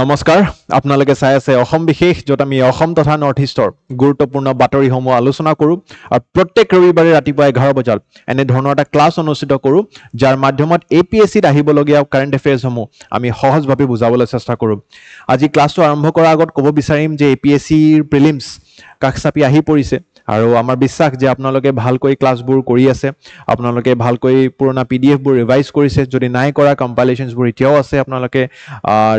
নমস্কাৰ আপোনালোকে চাই আছে অসম বিশেষ যত আমি অসম তথা নৰ্থ ইষ্টৰ গুৰুত্বপূৰ্ণ বাতৰিসমূহ আলোচনা কৰোঁ আৰু প্ৰত্যেক ৰবিবাৰে ৰাতিপুৱা 11 বজাত এনে ধৰণৰ এটা ক্লাছ অনুষ্ঠিত কৰোঁ যাৰ মাধ্যমত এপিএসসিত আহিবলগীয়া কাৰেণ্ট এফেয়াৰ্সসমূহ আমি সহজভাৱে বুজাবলৈ চেষ্টা কৰোঁ আজি ক্লাছটো আৰম্ভ কৰাৰ আগত ক'ব বিচাৰিম যে এপিএসসিৰ প্ৰিলিমছ কাকচাপি আহি পৰিছে আৰু আমাৰ বিশ্বাস যে আপোনালোকে ভালকৈ ক্লাছবোৰ কৰি আছে আপোনালোকে ভালকৈ পুৰণা পিডিএফবোৰ ৰিভাইজ কৰিছে যদি নাই কৰা কম্পাইলেশনছবোৰ এতিয়াও আছে আপোনালোকে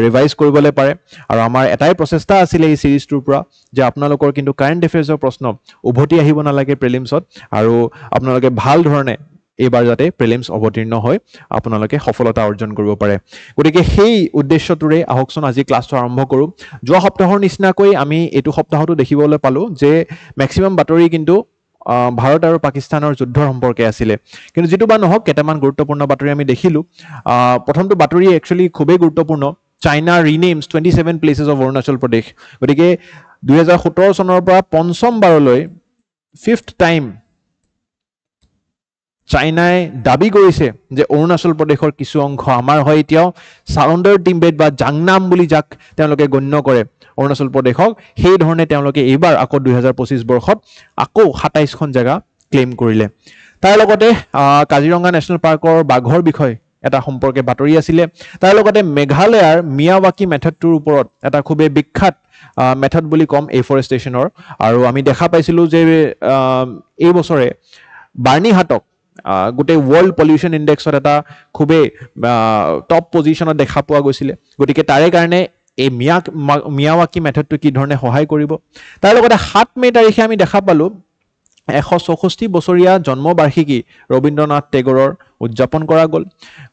ৰিভাইজ কৰিবলৈ পাৰে আৰু আমাৰ এটাই প্ৰচেষ্টা আছিল এই সিৰিজটোৰ পৰা যে আপোনালোকৰ কিন্তু কাৰেণ্ট এফেয়াৰ্সৰ প্ৰশ্ন উভতি আহিব নালাগে প্ৰিলিমছত আৰু আপোনালোকে ভাল ধৰণে এইবাৰ যাতে প্ৰিলিমছ অৱতীৰ্ণ হয় আপোনালোকে সফলতা অৰ্জন কৰিব পাৰে গতিকে সেই উদ্দেশ্যটোৰে আহকচোন আজি ক্লাছটো আৰম্ভ কৰোঁ যোৱা সপ্তাহৰ নিচিনাকৈ আমি এইটো সপ্তাহতো দেখিবলৈ পালো যে ম্যাক্সিমাম বাতৰি কিন্তু ভাৰত আৰু পাকিস্তানৰ যুদ্ধৰ সম্পৰ্কে আছিলে কিন্তু যেটো বা নহওক কেইটামান গুৰুত্বপূৰ্ণ বাতৰি আমি দেখিলো প্ৰথমটো বাতৰি একচুয়ালি খুবেই গুৰুত্বপূৰ্ণ China renames 27 places of Arunachal Pradesh গতিকে 2017 চনৰ পৰা পঞ্চম বাৰলৈ 5th টাইম চাইনাই দাবী কৰিছে যে অৰুণাচল প্ৰদেশৰ কিছু অংশ আমাৰ হয় এতিয়াও সাৰণ্ডাৰ টিম্বেট বা জাংনাম বুলি যাক তেওঁলোকে গণ্য কৰে অৰুণাচল প্ৰদেশক সেই ধৰণে তেওঁলোকে এইবাৰ আকৌ 2025 বৰ্ষত আকৌ 27 খন জায়গা ক্লেম কৰিলে তাৰ লগতে কাজিৰঙা নেশ্যনেল পাৰ্কৰ বাঘৰ বিষয় এটা সম্পৰ্কে বাতৰি আছিলে তাৰ লগতে মেঘালয়ৰ মিয়াৱাকি মেথডটোৰ ওপৰত এটা খুবেই বিখ্যাত মেথড বুলি কম এফৰেষ্টেচনৰ আৰু আমি দেখা পাইছিলো যে এই বছৰে বাৰ্নিহাটক গোটে ওয়াৰ্ল্ড পলিউশন ইন্ডেক্সত এটা খুবে টপ পজিশনত দেখা পোৱা গৈছিল গতিকে তাৰে কাৰণে এই মিয়াৱাকি মেথডটো কি ধৰণে সহায় কৰিব তাৰ লগতে 7 মে তাৰিখে আমি দেখা পালো 164 বছৰীয়া জন্মবাৰ্ষিকী ৰবীন্দ্ৰনাথ টেগৰৰ উদযাপন কৰা গল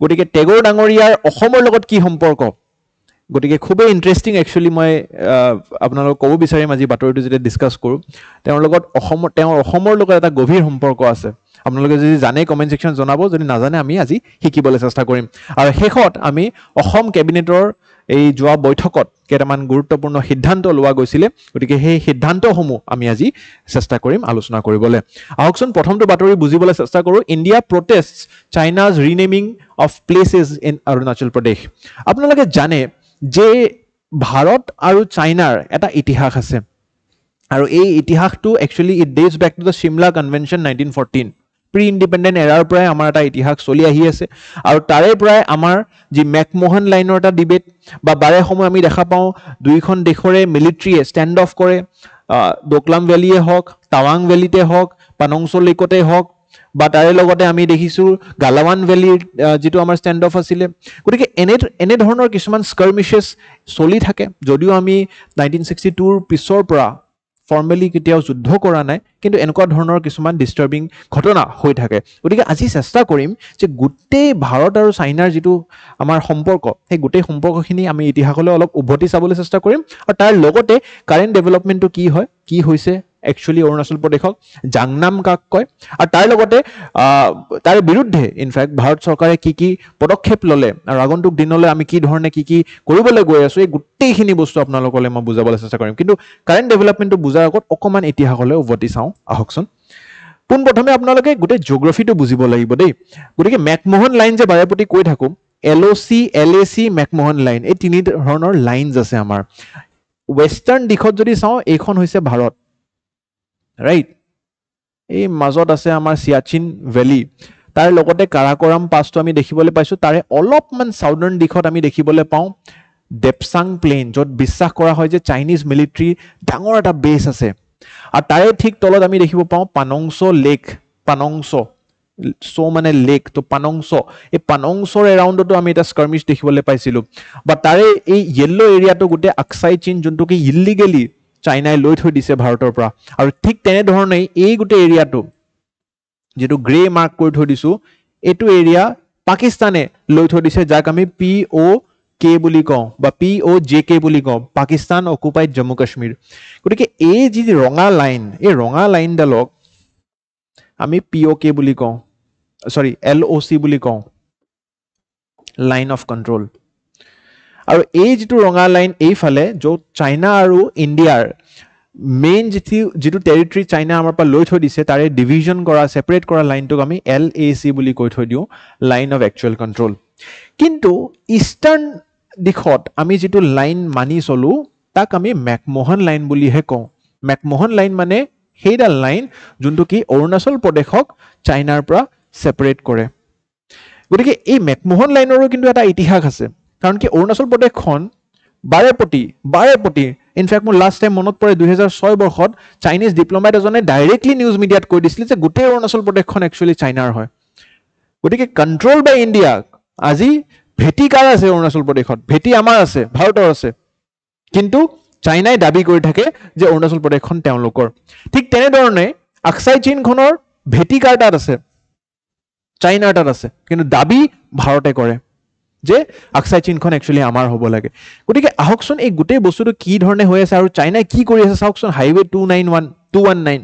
গতিকে টেগৰ ডাঙৰীয়াৰ অসমৰ লগত কি সম্পৰ্ক গতিকে খুবেই ইন্টাৰেষ্টিং একচুয়ালি মই আপোনালোকক ক'ব বিচাৰিম আজি বাতৰিটো যেতিয়া ডিসকাস কৰো তেওঁৰ লগত অসমৰ লগত এটা গভীৰ সম্পৰ্ক আছে আপোনালোকে যদি জানে কমেন্ট সেকশন জনাব যদি নাজানে আমি আজি শিকিবলৈ চেষ্টা কৰিম আৰু শেষত আমি অসম কেবিনেটৰ এই যোৱা বৈঠকত কেইটামান গুৰুত্বপূৰ্ণ সিদ্ধান্ত লোৱা গৈছিল গতিকে সেই সিদ্ধান্তসমূহ আমি আজি চেষ্টা কৰিম আলোচনা কৰিবলৈ আহকচোন প্ৰথমটো বাতৰি বুজিবলৈ চেষ্টা কৰো ইণ্ডিয়া প্ৰটেস্টস চাইনাজ ৰিনেমিং অফ প্লেसेस ইন অৰুণাচল প্ৰদেশ আপোনালোকে জানে যে ভাৰত আৰু চাইনাৰ এটা ইতিহাস আছে আৰু এই ইতিহাসটো actually it dates back to the Shimla convention 1914 pre independent এৰাৰ পৰাই আমাৰ এটা ইতিহাস চলি আহি আছে আৰু তাৰে পৰাই আমাৰ যি মেকমোহন লাইনৰ এটা ডিবেট বা বাৰে সময় আমি দেখা পাওঁ দুইখন দেশৰে মিলিটাৰীয়ে ষ্টেণ্ড অফ কৰে ডোকলাম ভ্যালিয়ে হওক টাৱাং ভ্যালিতে হওক পানংছো লেকতে হওক বা তাৰে লগতে আমি দেখিছো গালাৱান ভ্যালিৰ যেটো আমাৰ ষ্টেণ্ড অফ আছিল গতিকে এনে ধৰণৰ কিছুমান স্কাৰ্মিশেছ চলি থাকে যদিও আমি 1962 ৰ পিছৰ পৰা ফৰ্মালি কেতিয়াও যুদ্ধ কৰা নাই কিন্তু এনেকুৱা ধৰণৰ কিছুমান ডিস্টাৰ্বিং ঘটনা হৈ থাকে গতিকে আজি চেষ্টা কৰিম যে গুটেই ভাৰত আৰু চাইনাৰ যেটো আমাৰ সম্পৰ্ক সেই গুটেই সম্পৰ্কখিনি আমি ইতিহাসলৈ অলপ উভতি চাবলৈ চেষ্টা কৰিম আৰু তাৰ লগতে কাৰেন্ট ডেভেলপমেন্টটো কি হয় কি হৈছে একচুয়ালি অৰুণাচল প্ৰদেশক জাংনাম কাক কয় আৰু তাৰ লগতে তাৰ বিৰুদ্ধে ইনফ্যাক্ট ভাৰত চৰকাৰে কি পদক্ষেপ ললে আৰু আগন্তুক দিনলৈ আমি কি ধৰণে কি কৰিবলৈ গৈ আছো এই গুটেইখিনি বস্তু আপোনালোকলৈ মই বুজাবলৈ চেষ্টা কৰিম কিন্তু কাৰেন্ট ডেভেলপমেন্টটো বুজাৰ আগত অকমান ইতিহাসলৈ উভতি চাওঁ আহকচোন পোন প্ৰথমে আপোনালোকে গুটে জিওগ্ৰাফিটো বুজিব লাগিব দেই গতিকে মেকমোহন লাইন যে বাৰেপতি কৈ থাকো এলওসি এলএসি মেকমোহন লাইন এই তিনি ধৰণৰ লাইনছ আছে আমাৰ ওয়েষ্টাৰ্ণ দিশত যদি চাওঁ এইখন হৈছে ভাৰত ৰাইট এই মাজত আছে আমাৰ সিয়াচিন ভ্যালি তাৰ লগতে কাৰাকোৰাম পাছটো আমি দেখিবলৈ পাইছো তাৰে অলপমান সাউদাৰ্ণ দিশত আমি দেখিবলৈ পাওঁ দেপসাং প্লেন যত বিশ্বাস কৰা হয় যে চাইনিজ মিলিটাৰী ডাঙৰ এটা বেস আছে আৰু তাৰে ঠিক তলত আমি দেখিব পাওঁ পানংছো লেক পানংছো সো মানে লেক তো পানংছো এই পানংছৰ এৰাউণ্ডটো আমি এটা স্কাৰ্মিশ দেখিবলৈ পাইছিলো বা তাৰে এই ইয়েলো এৰিয়াটো গুটে আকসাই চিন যোনটো কি ইলিগেলি চাইনাই লৈ থৈ দিছে ভাৰতৰ পৰা আৰু ঠিক তেনে ধৰণে এই গুটে এৰিয়াটো যেটো গ্ৰে মাৰ্ক কৰি থৈ দিছো এটো এৰিয়া পাকিস্তানে লৈ থৈ দিছে যাক আমি POK বুলি কওঁ বা POJK বুলি কওঁ পাকিস্তান অকুপাইড জম্মু কাশ্মীৰ গতিকে এই যি ৰঙা লাইন এই ৰঙা লাইনডালক আমি POK বুলি কওঁ সৰি LOC বুলি কওঁ লাইন অফ কন্ট্ৰোল আৰু এই যেটো ৰঙা লাইন এইফালে য'ত চাইনা আৰু ইণ্ডিয়াৰ মেইন যেটো টেৰিটৰি চাইনা আমাৰ পৰা লৈ থৈ দিছে তাৰে ডিভিজন কৰা সেপাৰেট কৰা লাইনটোক আমি LAC বুলি কৈ থৈ দিও লাইন অফ একচুয়াল কন্ট্ৰোল কিন্তু ইষ্টাৰ্ণ দিশত আমি যেটো লাইন মানি চলো তাক আমি মেকমোহন লাইন বুলিহে কওঁ মেকমোহন লাইন মানে সেইডাল লাইন যোনটো কি অৰুণাচল প্ৰদেশক চাইনাৰ পৰা সেপাৰেট কৰে গতিকে এই মেকমোহন লাইনৰো কিন্তু এটা ইতিহাস আছে কাৰণ কি অৰুণাচল প্ৰদেশখন বাৰেপতি ইনফেক্ট মোৰ লাষ্ট টাইম মনত পৰে 2006 বৰ্ষত চাইনিজ ডিপ্লোমেট এজনে ডাইৰেক্টলি নিউজ মিডিয়াত কৈ দিছিল যে গোটেই অৰুণাচল প্ৰদেশখন একচুৱেলি চাইনাৰ হয় গতিকে কন্ট্ৰোল বাই ইণ্ডিয়া আজি ভেটি কাৰ আছে অৰুণাচল প্ৰদেশত ভেটি আমাৰ আছে ভাৰতৰ আছে কিন্তু চাইনাই দাবী কৰি থাকে যে অৰুণাচল প্ৰদেশখন তেওঁলোকৰ ঠিক তেনেধৰণে আকসাই চীনখনৰ ভেটি কাৰ তাত আছে চাইনাৰ তাত আছে কিন্তু দাবী ভাৰতে কৰে যে আকসাই চীনখন একচুৱেলি আমাৰ হ'ব লাগে গতিকে আহকচোন এই গোটেই বস্তুটো কি ধৰণে হৈ আছে আৰু চাইনাই কি কৰি আছে চাওকচোন হাইৱে 219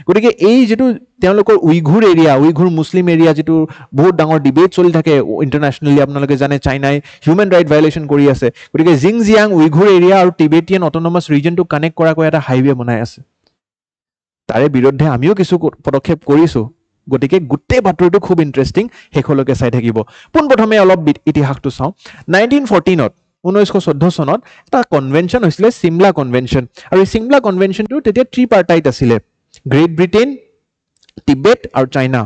গতিকে এই যেটো তেওঁলোকৰ উইঘুৰ মুছলিম এৰিয়া যেটো বহুত ডাঙৰ ডিবেট চলি থাকে ইন্টাৰনেশ্যনেলি আপোনালোকে জানে চাইনাই হিউম্যান ৰাইট ভায়োলেশন কৰি আছে গতিকে জিংজিয়াং উইঘুৰ এৰিয়া আৰু টিবেটিয়ান অটোনমাস ৰিজনটো কানেক্ট কৰাকৈ এটা হাইৱে বনাই আছে তাৰে বিৰুদ্ধে আমিও কিছু পদক্ষেপ কৰিছো গতিকে গোটেই বাতৰিটো খুব ইন্টাৰেষ্টিং হেখলৈকে চাই থাকিব পোনপ্ৰথমে অলপ ইতিহাসটো চাওঁ 1914 চনত এটা কনভেনচন হৈছিলে সিমলা কনভেনচন আৰু এই সিমলা কনভেনচনটো তেতিয়া ট্ৰিপাৰ্টাইট আছিলে গ্ৰেট ব্ৰিটেইন টিবেট আৰু চাইনা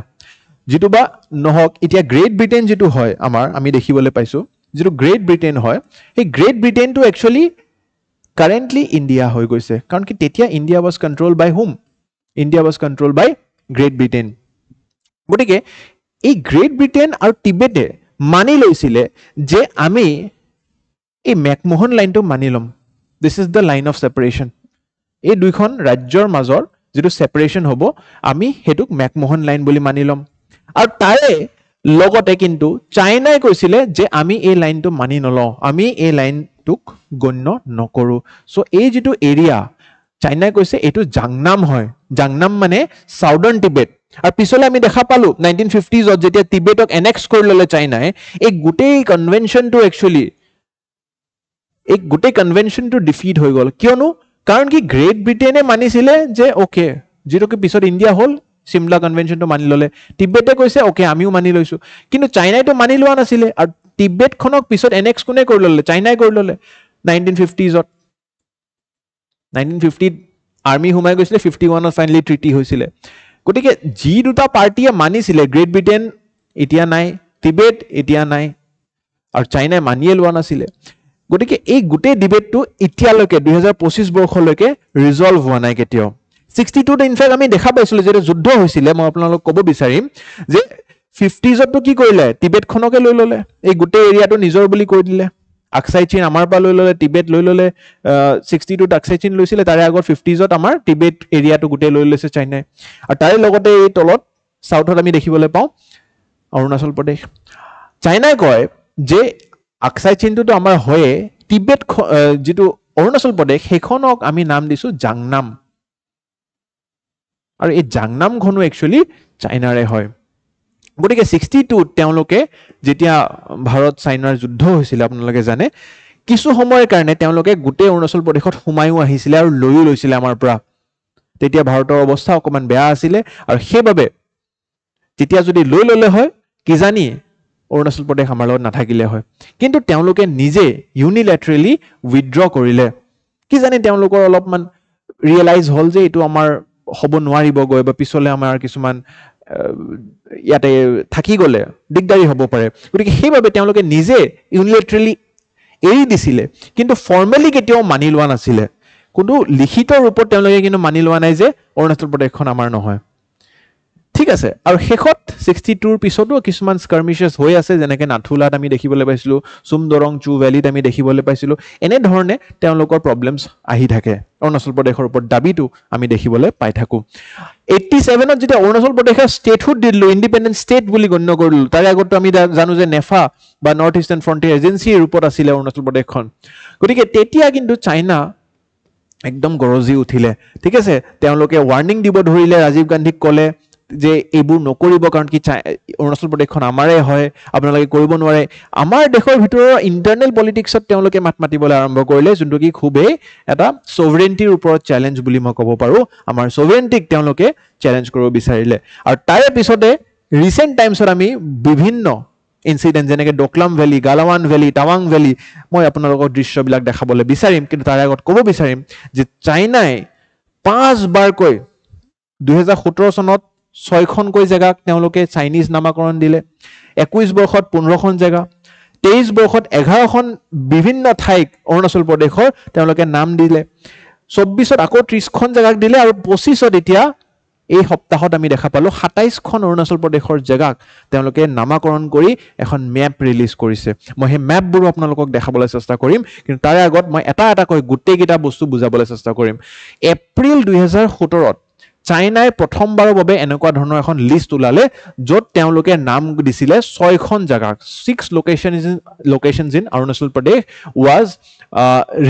যেটো বা নহক এতিয়া গ্ৰেট ব্ৰিটেইন যেটো হয় আমাৰ আমি দেখিবলৈ পাইছো যেটো গ্ৰেট ব্ৰিটেইন হয় এই গ্ৰেট ব্ৰিটেইনটো একচুয়ালি কাৰেন্টলি ইন্ডিয়া হৈ গৈছে কাৰণ কি তেতিয়া India was controlled by whom India was controlled by great Britain গতিকে এই গ্ৰেট ব্ৰিটেইন আৰু টিবেটে মানি লৈছিলে যে আমি এই মেকমোহন লাইনটো মানি লম this is the line of separation এই দুইখন ৰাজ্যৰ মাজৰ যেটো সেপাৰেশন হ'ব আমি হেতুক মেকমোহন লাইন বুলি মানি লম আৰু তাৰে লগতে কিন্তু চাইনাই কৈছিলে যে আমি এই লাইনটো মানি নলওঁ আমি এই লাইনটোক গণ্য নকৰো সো এই যেটো এৰিয়া চাইনাই কৈছে এটো জাংনাম হয় জাংনাম মানে সাউদাৰ্ন টিবেট আৰু পিছলে আমি দেখা পালো 1950s যেতিয়া টিবেটক এনেক্স কৰি ললে চাইনাই এই গোটেই কনভেনচনটো একচুয়ালি এই গোটেই কনভেনচনটো ডিফিট হৈ গল কিয়নো কাৰণ কি গ্ৰেট ব্ৰিটেইনে মানিছিলে যে ওকে যেটোকে পিছত ইন্ডিয়া হল সিমলা কনভেনচনটো মানি ললে টিবেটে কৈছে ওকে আমিও মানি লৈছো কিন্তু চাইনাইটো মানি লোৱা নাছিলে আৰু টিবেট খনক পিছত এনেক্স কোনে কৰি ললে চাইনাই কৰি ললে 1950s 1950 আৰ্মি হুমাই গৈছিলে 51 ফাইনালি ট্ৰিটি হৈছিলে গতিকে জি দুটা পাৰ্টিয়ে মানিছিলে গ্ৰেট ব্ৰিটেইন এতিয়া নাই টিবেট এতিয়া নাই আৰু চাইনাই মানিয়ে লোৱা নাছিলে গতিকে এই গোটেই ডিবেটটো ইতিয়ালৈকে 2025 বৰ্ষলৈকে ৰিজলভ হোৱা নাই কেতিয়াও 62 তে ইনফেক্ট আমি দেখা পাইছিলো যে যুদ্ধ হৈছিলে মই আপোনালোকক ক'ব বিচাৰিম যে 50s তো কি কৰিলে টিবেট খনকে লৈ ললে এই গোটেই এৰিয়াটো নিজৰ বুলি কৈ দিলে আকসাই চীন আমাৰ পৰা লৈ ললে টিবেট লৈ ললে 62 আকসাই চীন লৈছিলে তাৰে আগৰ 50s আমাৰ টিবেট এৰিয়াটো গোটেই লৈ লৈছে চাইনাই আৰু তাৰে লগতে এই তলত সাউথত আমি দেখিবলৈ পাওঁ অৰুণাচল প্ৰদেশ চাইনাই কয় যে আকসাই চীনটো আমাৰ হয়ে টিবেট যেটো অৰুণাচল প্ৰদেশ হেখনক আমি নাম দিছো জাংনাম আৰু এই জাংনাম খনো একচুয়ালি চাইনাৰে হয় গতিকে 62 তেওঁলোকে যেতিয়া ভাৰত চাইনাৰ যুদ্ধ হৈছিল আপোনালোকে জানে কিছু সময়ৰ কাৰণে তেওঁলোকে গোটেই অৰুণাচল প্ৰদেশত হুমায়ু আহিছিলে আৰু লৈও লৈছিলে আমাৰ পৰা তেতিয়া ভাৰতৰ অৱস্থা অকমান বেয়া আছিল আৰু সেইবাবে তেতিয়া যদি লৈ ললে হয় কি জানি অৰুণাচল প্ৰদেশ আমাৰ লগত নাথাকিলে হয় কিন্তু তেওঁলোকে নিজে ইউনিলেটাৰেলি উইথড্ৰ কৰিলে কি জানি তেওঁলোকৰ অলপমান ৰিয়েলাইজ হল যে এটো আমাৰ হ'ব নোৱাৰিব গৈ বা পিছলে আমাৰ কিছুমান ইয়াতে থাকি গলে দিগদাৰি হ'ব পাৰে গতিকে সেইবাবে তেওঁলোকে নিজে ইউনিলেটাৰেলি এৰি দিছিলে কিন্তু ফৰ্মেলি কেতিয়াও মানি লোৱা নাছিলে কোনো লিখিত ৰূপত তেওঁলোকে কিন্তু মানি লোৱা নাই যে অৰুণাচল প্ৰদেশখন আমাৰ নহয় ঠিক আছে আৰু শেষত 62 ৰ পিছতো কিছুমান স্কাৰ্মিশেছ হৈ আছে যেনেকৈ নাথুলাত আমি দেখিবলৈ পাইছিলো সুমদৰং চু ভেলিত আমি দেখিবলৈ পাইছিলো এনে ধৰণে তেওঁলোকৰ প্ৰবলেমছ আহি থাকে অৰুণাচল প্ৰদেশৰ ওপৰত দাবীটো আমি দেখিবলৈ পাই থাকো 87 ত যেতিয়া অৰুণাচল প্ৰদেশৰ ষ্টেটহুড দিলো ইন্ডিপেন্ডেন্ট ষ্টেট বুলি গণ্য কৰিলো তাৰে আগতো আমি জানো যে নেফা বা নৰ্থ ইষ্টাৰ্ণ ফ্ৰন্টিয়াৰ এজেন্সিৰ ৰূপত আছিল অৰুণাচল প্ৰদেশখন গতিকে তেতিয়া কিন্তু চাইনা একদম গৰজি উঠিলে ঠিক আছে তেওঁলোকে ৱাৰ্নিং দিব ধৰিলে ৰাজীৱ গান্ধীক ক'লে যে এইবোৰ নকৰিব কাৰণ কি অৰুণাচল প্ৰদেশখন আমাৰে হয় আপোনালোকে কৰিব নোৱাৰে আমাৰ দেশৰ ভিতৰৰ ইন্টাৰনেল পলিটিক্সত তেওঁলোকে মাত মাতিবলৈ আৰম্ভ কৰিলে যোনটো কি খুবেই এটা সভৰেন্টিৰ ওপৰত চ্যালেঞ্জ বুলি মই ক'ব পাৰো আমাৰ সভৰেন্টিক তেওঁলোকে চ্যালেঞ্জ কৰিব বিচাৰিলে আৰু তাৰে পিছতে ৰিসেন্ট টাইমছত আমি বিভিন্ন ইনসিডেন্ট যেনেকৈ ডোকলাম ভেলী, গালাৱান ভেলী, টাৱাং ভেলী, মই আপোনালোকক দৃশ্যবিলাক দেখাবলৈ বিচাৰিম, কিন্তু তাৰ আগত ক'ব বিচাৰিম যে চাইনাই 5 বাৰকৈ 2017 চনত 6খনকৈ জেগাক তেওঁলোকে চাইনিজ নামাকৰণ দিলে, 21 বৰ্ষত 15খন জেগা, 23 বৰ্ষত 11খন বিভিন্ন ঠাইক অৰুণাচল প্ৰদেশৰ তেওঁলোকে নাম দিলে, 24ত আকৌ 30খন জেগাক দিলে, আৰু 25ত এতিয়া এই সপ্তাহত আমি দেখা পালো 27খন অৰুণাচল প্ৰদেশৰ জেগাক তেওঁলোকে নামাকৰণ কৰি এখন মেপ ৰিলিজ কৰিছে। মই সেই মেপবোৰো আপোনালোকক দেখাবলৈ চেষ্টা কৰিম, কিন্তু তাৰে আগত মই এটা এটাকৈ গোটেইকেইটা বস্তু বুজাবলৈ চেষ্টা কৰিম। এপ্ৰিল 2017ত চাইনাই প্ৰথমবাৰৰ বাবে এনেকুৱা ধৰণৰ এখন লিষ্ট ওলালে য'ত তেওঁলোকে নাম দিছিলে 6খন জেগাক, 6 locations in Arunachal Pradesh was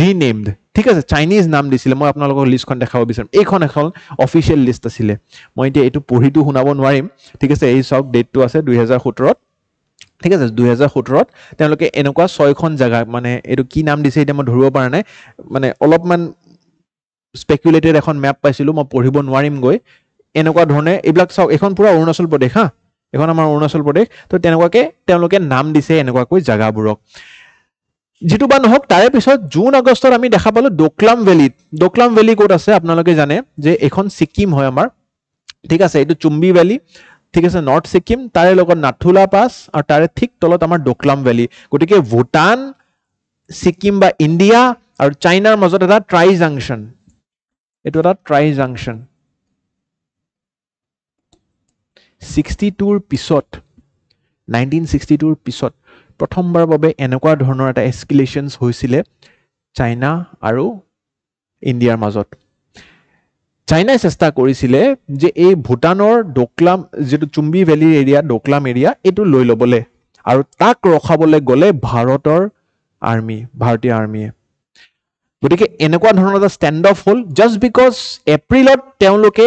renamed, ঠিক আছে, চাইনিজ নাম দিছিলে। মই আপোনালোকক লিষ্টখন দেখাব বিচাৰিম। এইখন এখন অফিচিয়েল লিষ্ট আছিলে, মই এতিয়া এইটো পঢ়িটো শুনাব নোৱাৰিম, ঠিক আছে। এই চাওক ডেটটো আছে 2017ত, ঠিক আছে। 2017ত তেওঁলোকে এনেকুৱা 6খন জেগা, মানে এইটো কি নাম দিছে এতিয়া মই ধৰিব পৰা নাই, মানে অলপমান স্পেকুলেটেড এখন মেপ পাইছিলো, মই পঢ়িব নোৱাৰিম গৈ। এনেকুৱা ধৰণে এইবিলাক চাওক, এখন পুৰা অৰুণাচল প্ৰদেশ, হা, এখন আমাৰ অৰুণাচল প্ৰদেশ। তো তেনেকুৱাকে তেওঁলোকে নাম দিছে এনেকুৱাকৈ জেগাবোৰক। যিটো বা নহওক, তাৰে পিছত জুন আগষ্টত আমি দেখা পালো ডোকলাম ভেলীত। ডোকলাম ভেলী ক'ত আছে আপোনালোকে জানে যে এখন ছিকিম হয় আমাৰ, ঠিক আছে। এইটো চুম্বি ভেলী, ঠিক আছে, নৰ্থ ছিকিম, তাৰে লগত নাথুলা পাছ, আৰু তাৰে ঠিক তলত আমাৰ ডোকলাম ভেলী। গতিকে ভূটান, ছিকিম বা ইণ্ডিয়া আৰু চাইনাৰ মাজত এটা ট্ৰাই জাংচন, এইটো এটা ট্ৰাই জাংচন। 62ৰ পিছত, 1962ৰ পিছত প্ৰথমবাৰৰ বাবে এনেকুৱা ধৰণৰ এটা এস্কেলেশ্যন হৈছিলে চাইনা আৰু ইণ্ডিয়াৰ মাজত। চাইনাই চেষ্টা কৰিছিলে যে এই ভূটানৰ ডোকলাম, যিটো চুম্বি ভেলীৰ এৰিয়া, ডোকলাম এৰিয়া, এইটো লৈ ল'বলৈ, আৰু তাক ৰখাবলৈ গ'লে ভাৰতীয় আৰ্মীয়ে। গতিকে এনেকুৱা ধৰণৰ এটা ষ্টেণ্ড অফ হ'ল, জাষ্ট বিকজ এপ্ৰিলত তেওঁলোকে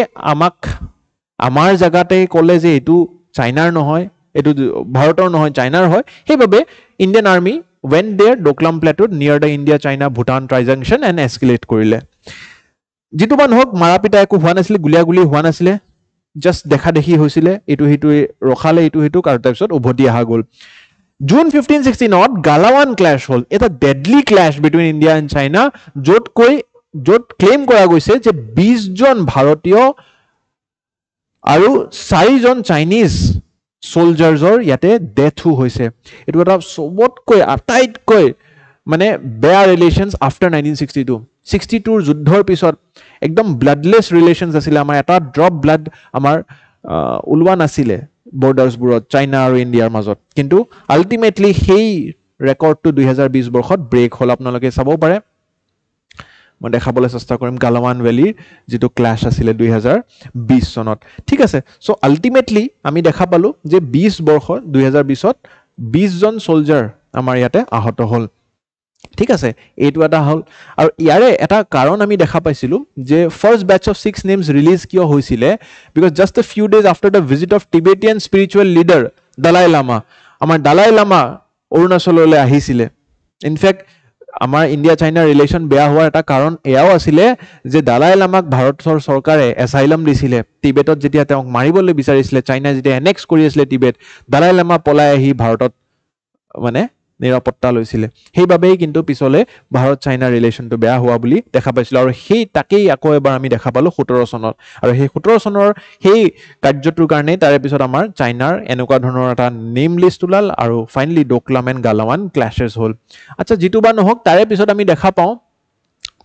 আমাৰ জেগাতে ক'লে যে এইটো চাইনাৰ নহয়, এইটো ভাৰতৰ নহয়, চাইনাৰ হয়। সেইবাবে Indian army went there Doklam প্লেটুত near the India China Bhutan trijunction and escalate কৰিলে। যিটো বা নহওক, মাৰাপিটা একো হোৱা নাছিলে, গুলীয়াগুলি হোৱা নাছিলে, জাষ্ট দেখা দেখি হৈছিলে, এইটো সিটোৱে ৰখালে এইটো সিটোক, আৰু তাৰপিছত উভতি অহা গ'ল। জুন 15-16ত গালাৱান ক্লেছ হ'ল, এটা deadly clash between India and China, য'ত ক্লেইম কৰা গৈছে যে 20জন ভাৰতীয় আৰু 4জন চাইনিজ চলজাৰ্ছৰ ইয়াতে ডেথো হৈছে। এইটো এটা চবতকৈ আটাইতকৈ মানে বেয়া ৰিলেশ্যনছ আফটাৰ 1962ৰ যুদ্ধৰ পিছত একদম ব্লাডলেছ ৰিলেশ্যনছ আছিলে। আমাৰ এটা ড্ৰপ ব্লাড আমাৰ ওলোৱা নাছিলে বৰ্ডাৰ্ছবোৰত চাইনা আৰু ইণ্ডিয়াৰ মাজত, কিন্তু আল্টিমেটলি সেই ৰেকৰ্ডটো 2020 বৰ্ষত ব্ৰেক হ'ল। আপোনালোকে চাব পাৰে, মই দেখাবলৈ চেষ্টা কৰিম গালাৱান ভেলীৰ যিটো ক্লাছ আছিলে 2020 চনত, ঠিক আছে। চ' আল্টিমেটলি আমি দেখা পালো যে 2020ত 20জন চলজাৰ আমাৰ ইয়াতে আহত হ'ল, ঠিক আছে। এইটো এটা হ'ল, আৰু ইয়াৰে এটা কাৰণ আমি দেখা পাইছিলো যে first batch of 6 names release কিয় হৈছিলে, because just a few days after the visit of Tibetan spiritual leader Dalai Lama, আমাৰ দালাই লামা অৰুণাচললৈ আহিছিলে। ইনফেক্ট আমাৰ ইণ্ডিয়া চাইনাৰ ৰিলেশ্যন বেয়া হোৱাৰ এটা কাৰণ এয়াও আছিলে যে দালাই লামাক ভাৰতৰ চৰকাৰে এছাইলাম দিছিলে। টিবেটত যেতিয়া তেওঁক মাৰিবলৈ বিচাৰিছিলে, চাইনাই যেতিয়া এনেক্স কৰি আছিলে টিবেট, দালাই লামা পলাই আহি ভাৰতত মানে নিৰাপত্তা লৈছিলে। সেইবাবেই কিন্তু পিছলে ভাৰত চাইনাৰ ৰিলেশ্যনটো বেয়া হোৱা বুলি দেখা পাইছিলোঁ, আৰু তাকেই আকৌ এবাৰ আমি দেখা পালোঁ 17 চনত। আৰু সেই 17 চনৰ সেই কাৰ্যটোৰ কাৰণেই তাৰে পিছত আমাৰ চাইনাৰ এনেকুৱা ধৰণৰ এটা নেম লিষ্ট ওলাল, আৰু ফাইনেলি ডোকলাম এণ্ড গালাৱান ক্লেছেছ হ'ল। আচ্ছা, যিটো বা নহওক, তাৰে পিছত আমি দেখা পাওঁ,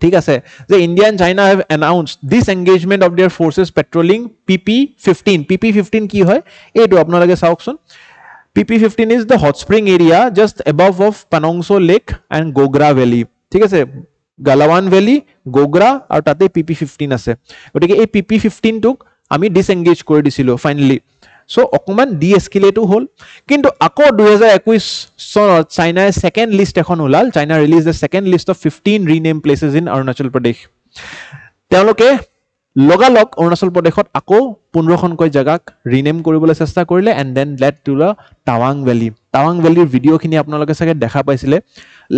ঠিক আছে, যে India and China have announced this engagement of there forces patrolling PP-15। PP-15 কি হয় এইটো আপোনালোকে চাওকচোন। PP-15 is the hot spring area just above of Panongso Lake and Gogra Valley, ঠিক আছে। গালাৱান ভেলী, গোগ্ৰা, আৰু তাতে PP-15 আছে। গতিকে এই PP-15টোক আমি ডিসএংগেজ কৰি দিছিলোঁ ফাইনেলি। চ' অকণমান ডিএস্কেলেটো হ'ল। কিন্তু আকৌ 2021 চনত চাইনাই ছেকেণ্ড লিষ্ট এখন ওলাল। China release the second list of 15 rename places in Arunachal Pradesh. তেওঁলোকে লগালগ অৰুণাচল প্ৰদেশত আকৌ 15খনকৈ জেগাক ৰিনেম কৰিবলৈ চেষ্টা কৰিলে, and then lead to the টাৱাং ভেলী। টাৱাং ভেলীৰ ভিডিঅ'খিনি আপোনালোকে চাগে দেখা পাইছিলে,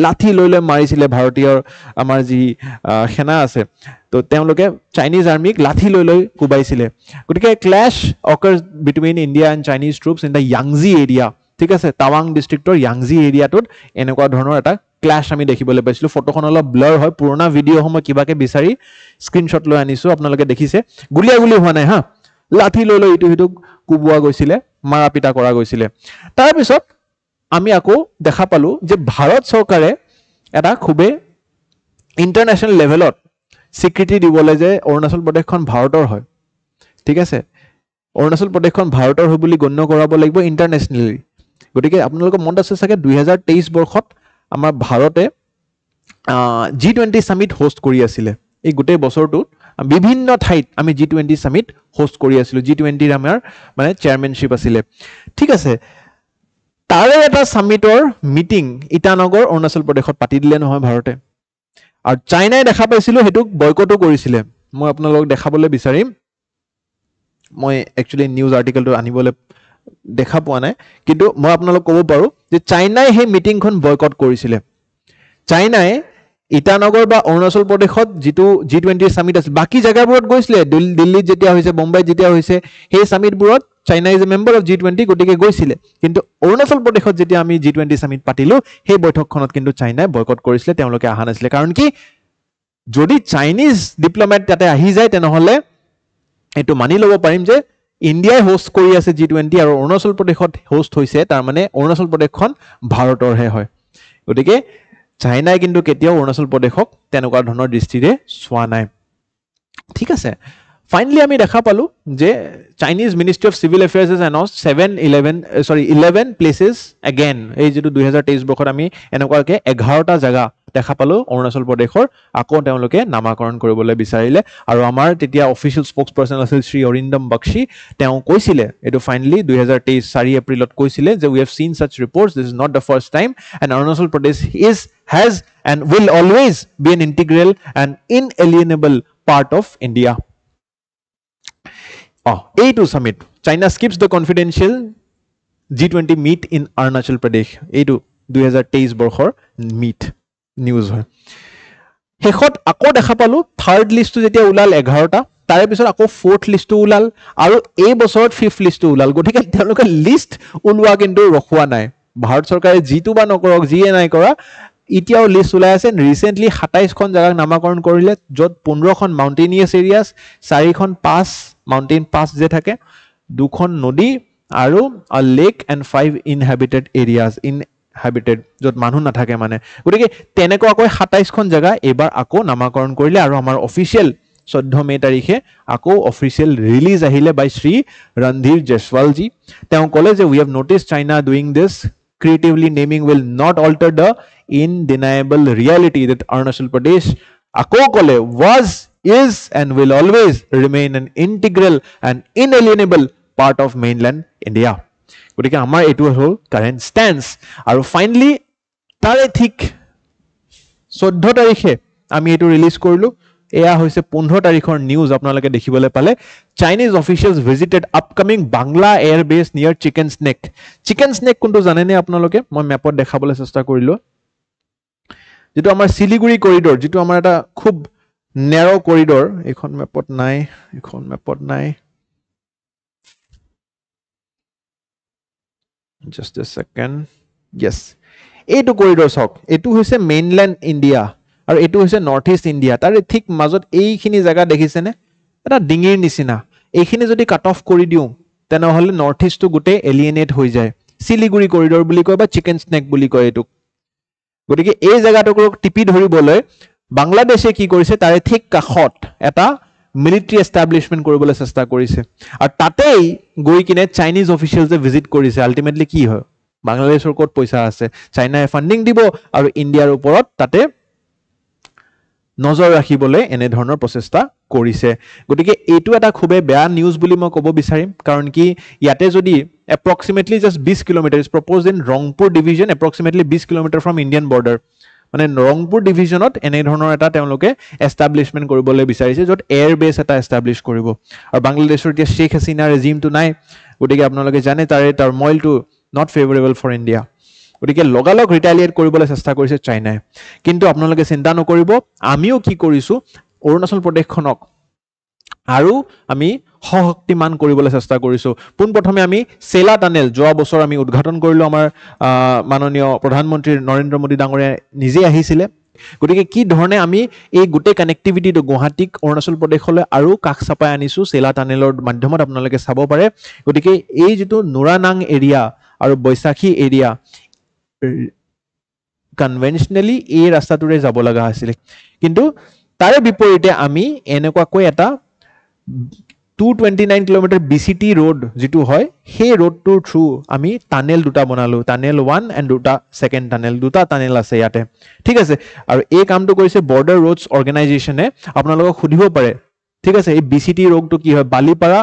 লাঠি লৈ মাৰিছিলে ভাৰতীয় আমাৰ যি সেনা আছে, তো তেওঁলোকে চাইনিজ আৰ্মিক লাঠি লৈ কোবাইছিলে। গতিকে clash occurs between India and Chinese troops in the Yangtse area, ঠিক আছে টাৱাং ডিস্ট্ৰিক্টৰ য়াংজি এৰিয়াটোত এনেকুৱা ধৰণৰ এটা ক্লাছ আমি দেখিবলৈ পাইছিলো ফটোখন অলপ ব্লাৰ হয় পুৰণা ভিডিঅ' সময় কিবাকে বিচাৰি স্ক্ৰিনশ্বট লৈ আনিছো আপোনালোকে দেখিছে গুলিয়াগুলি হোৱা নাই হা লাঠি লৈ লৈ ইটো সিটো কুবোৱা গৈছিলে মাৰা পিটা কৰা গৈছিলে তাৰ পিছত আমি আকৌ দেখা পালো যে ভাৰত চৰকাৰে এটা খুবে ইন্টাৰনেশ্যনেল লেভেলত স্বীকৃতি দিবলৈ যে অৰুণাচল প্ৰদেশখন ভাৰতৰ হয় ঠিক আছে অৰুণাচল প্ৰদেশখন ভাৰতৰ হয় বুলি গণ্য কৰাব লাগিব ইন্টাৰনেশ্যনেলি গতিকে আপোনালোকৰ মনত আছে চাগে 2023 বৰ্ষত আমাৰ ভাৰতে G20 সামিট হোষ্ট কৰি আছিল এই গোটেই বছৰটো বিভিন্ন ঠাইত আমি G20 সামিট হোষ্ট কৰি আছিল G20 ৰ আমাৰ মানে চেয়াৰম্যানশিপ আছিল ঠিক আছে তাৰে এটা সামিটৰ মিটিং ইটানগৰ অৰুণাচল প্ৰদেশত পাতি দিলে নহয় ভাৰতে আৰু চাইনাই দেখা পাইছিল হেতুক বয়কটো কৰিছিল মই আপোনালোকক দেখাবলৈ বিচাৰিম মই একচুয়ালি নিউজ আৰ্টিকেলটো আনিবলৈ দেখা পোৱা নাই কিন্তু মই আপোনালোকক ক'ব পাৰো যে চাইনাই হে মিটিংখন বয়কট কৰিছিল চাইনাই ইটানগৰ বা অৰুণাচল প্ৰদেশত যেটো G20 সামিট আছে বাকি জায়গাবোৰত গৈছিল দিল্লীত যেতিয়া হৈছে মুম্বাইত যেতিয়া হৈছে সেই সামিটবোৰত China is a member of G20 গতিকে গৈছিল কিন্তু অৰুণাচল প্ৰদেশত যেতিয়া আমি G20 সামিট পাতিলো সেই বৈঠকখনত কিন্তু চাইনাই বয়কট কৰিছিল তেওঁলোকে আহা নাছিল কাৰণ কি যদি চাইনিজ ডিপ্লোমেট তাতে আহি যায় তেনেহলে এটো মানি লব পাৰিম যে ইন্ডিয়াই হোষ্ট কৰি আছে G20 আৰু অৰুণাচল প্ৰদেশত হোষ্ট হৈছে তাৰ মানে অৰুণাচল প্ৰদেশখন ভাৰতৰ হে হয় গতিকে চাইনাই কিন্তু কেতিয়াও অৰুণাচল প্ৰদেশক তেনেকুৱা ধৰণৰ দৃষ্টিৰে সোৱা নাই ঠিক আছে ফাইনালি আমি দেখা পালো যে Chinese ministry of civil affairs has announced 11 places again এই যেটো 2023 বৰ্ষত আমি এনেকুৱাকে 11টা জায়গা দেখা পালো অৰুণাচল প্ৰদেশৰ আকৌ তেওঁলোকে নামাকৰণ কৰিবলৈ বিচাৰিলে আৰু আমাৰ তেতিয়া অফিচিয়েল স্পোক্সপাৰসন আছিল শ্ৰী অৰিন্দম বক্সি তেওঁ কৈছিলে এটো ফাইনালি 2023 4 এপ্ৰিলত কৈছিলে যে we have seen such reports this is not the first time and Arunachal Pradesh has and will always be an integral and inalienable part of India A2 summit China skips the confidential G20 meet in Arunachal Pradesh A2 2023 বৰ্ষৰ meet news হয় হেখত আকৌ দেখা পালো third লিষ্টটো যেতিয়া উলাল 11টা তাৰে পিছত আকৌ ফোৰ্থ লিষ্টটো উলাল আৰু এই বছৰত ফিফথ লিষ্টটো উলাল গতিকে তেওঁলোকে লিষ্ট উলোৱা কিন্তু ৰখোৱা নাই ভাৰত চৰকাৰে জিটো বা নকৰক জিয়ে নাই কৰা ইতিয়াও লিষ্ট উলাই আছে ৰিসেন্টলি 27 খন জায়গা নামাকৰণ কৰিলে যত 15 খন মাউন্টেনিয়াস এৰিয়াস 4 খন পাস মাউন্টেন পাস যে থাকে দুখন নদী আৰু a lake and 5 inhabited areas inhabited যত মানুহ নাথাকে মানে গতিকে তেনেকুৱাকৈ 27 খন জায়গা এবাৰ আকৌ নামাকৰণ কৰিলে আৰু আমাৰ অফিচিয়েল 14 মে তাৰিখে আকৌ অফিচিয়েল ৰিলিজ আহিলে বাই শ্ৰী ৰন্ধীৰ জয়সৱাল জি তেওঁ ক'লে যে we have noticed China doing this creatively naming will not alter the undeniable reality that Arunachal Pradesh আকৌ ক'লে was is and will always remain an integral and inalienable part of mainland India গতিকে আমাৰ এটো হল current stance আৰু finally তাৰে ঠিক 14 তাৰিখে আমি এটো ৰিলিজ কৰিলো এয়া হৈছে 15 তাৰিখৰ নিউজ আপোনালোকে দেখিবলৈ পালে Chinese officials visited upcoming Bangla air base near chicken neck কোনটো জানেনে আপোনালোকে মই মেপত দেখাবলৈ চেষ্টা কৰিলো যেটো আমাৰ শিলিগুৰি কৰিডৰ যেটো আমাৰ এটা খুব নেৰো কৰিডৰ এখন মেপত নাই just a second yes এইটো কৰিডৰ সক এটো হৈছে মেইনল্যান্ড ইন্ডিয়া আৰু এটো হৈছে নৰ্থ ইষ্ট ইন্ডিয়া তাৰে ঠিক মাজত এইখিনি জায়গা দেখিছেনে এটা ডিঙিৰ নিচিনা এইখিনি যদি কাট অফ কৰি দিও তেনেহলে নৰ্থ ইষ্টটো গুটে এলিয়েনেট হৈ যায় শিলিগুৰি কৰিডৰ বুলি কয় বা চিকেন স্নেক বুলি কয় এটো গতিকে এই জায়গাটোক টিপি ধৰিবলৈ বাংলাদেশে কি কৰিছে তাৰে ঠিক কাখত এটা মিলিটাৰী এস্টাব্লিশমেন্ট কৰিবলৈ চেষ্টা কৰিছে আৰু তাতেই গৈ কিনে চাইনিজ অফিচিয়েলসে ভিজিট কৰিছে আলটিমেটলি কি হয় বাংলাদেশৰ কোট পইচা আছে চাইনাই ফান্ডিং দিব আৰু ইন্ডিয়াৰ ওপৰত তাতে নজৰ ৰাখিবলৈ এনে ধৰণৰ প্ৰচেষ্টা কৰিছে গতিকে এটো এটা খুবে বেয়া নিউজ বুলি মই ক'ব বিচাৰিম কাৰণ কি ইয়াতে যদি approximately just 20 kilometers is proposed in Rangpur division approximately 20 kilometer from Indian border মানে Rangpur divisionত এনে ধৰণৰ এটা তেওঁলোকে এস্টাব্লিশমেন্ট কৰিবলৈ বিচাৰিছে যত এয়াৰ বেস এটা এস্টাব্লিশ কৰিব আৰু বাংলাদেশৰ এতিয়া শেখ হাসিনা ৰেজিমটো নাই গতিকে আপোনালোকে জানে তাৰে টাৰ্ময়েল two not favorable for India গতিকে লগালগ ৰিটালিয়েট কৰিবলৈ চেষ্টা কৰিছে চাইনাই কিন্তু আপোনালোকে চিন্তা নকৰিব আমিও কি কৰিছো অৰুণাচল প্ৰদেশখনক আৰু আমি সশক্তিমান কৰিবলৈ চেষ্টা কৰিছো পোনপ্ৰথমে আমি চেলা টানেল যোৱা বছৰ আমি উদ্ঘাটন কৰিলো আমাৰ মাননীয় প্ৰধানমন্ত্ৰী নৰেন্দ্ৰ মোদী ডাঙৰীয়া নিজে আহিছিলে গতিকে কি ধৰণে আমি এই গোটেই কানেক্টিভিটিটো গুৱাহাটীক অৰুণাচল প্ৰদেশলৈ আৰু কাষ চাপাই আনিছো চেলা টানেলৰ মাধ্যমত আপোনালোকে চাব পাৰে গতিকে এই যেটো নুৰানাং এৰিয়া আৰু বৈশাখী এৰিয়া কনভেনশনালি এই ৰাস্তাটোৰে যাব লগা আছিল কিন্তু তাৰে বিপৰীতে আমি এনেকুৱাকৈ এটা 229 কিলোমিটাৰ বিচিটি ৰোড যেটো হয় সেই ৰোডটোৰ থ্ৰু আমি টানেল দুটা বনালো টানেল 1 এণ্ড দুটা সেকেন্ড টানেল দুটা টানেল আছে ইয়াতে ঠিক আছে আৰু এই কামটো কৰিছে বৰ্ডাৰ ৰোডছ অৰ্গানাইজেচনে আপোনালোকক সুধিব পাৰে ঠিক আছে এই বিচিটি ৰোডটো কি হয় বালিপাৰা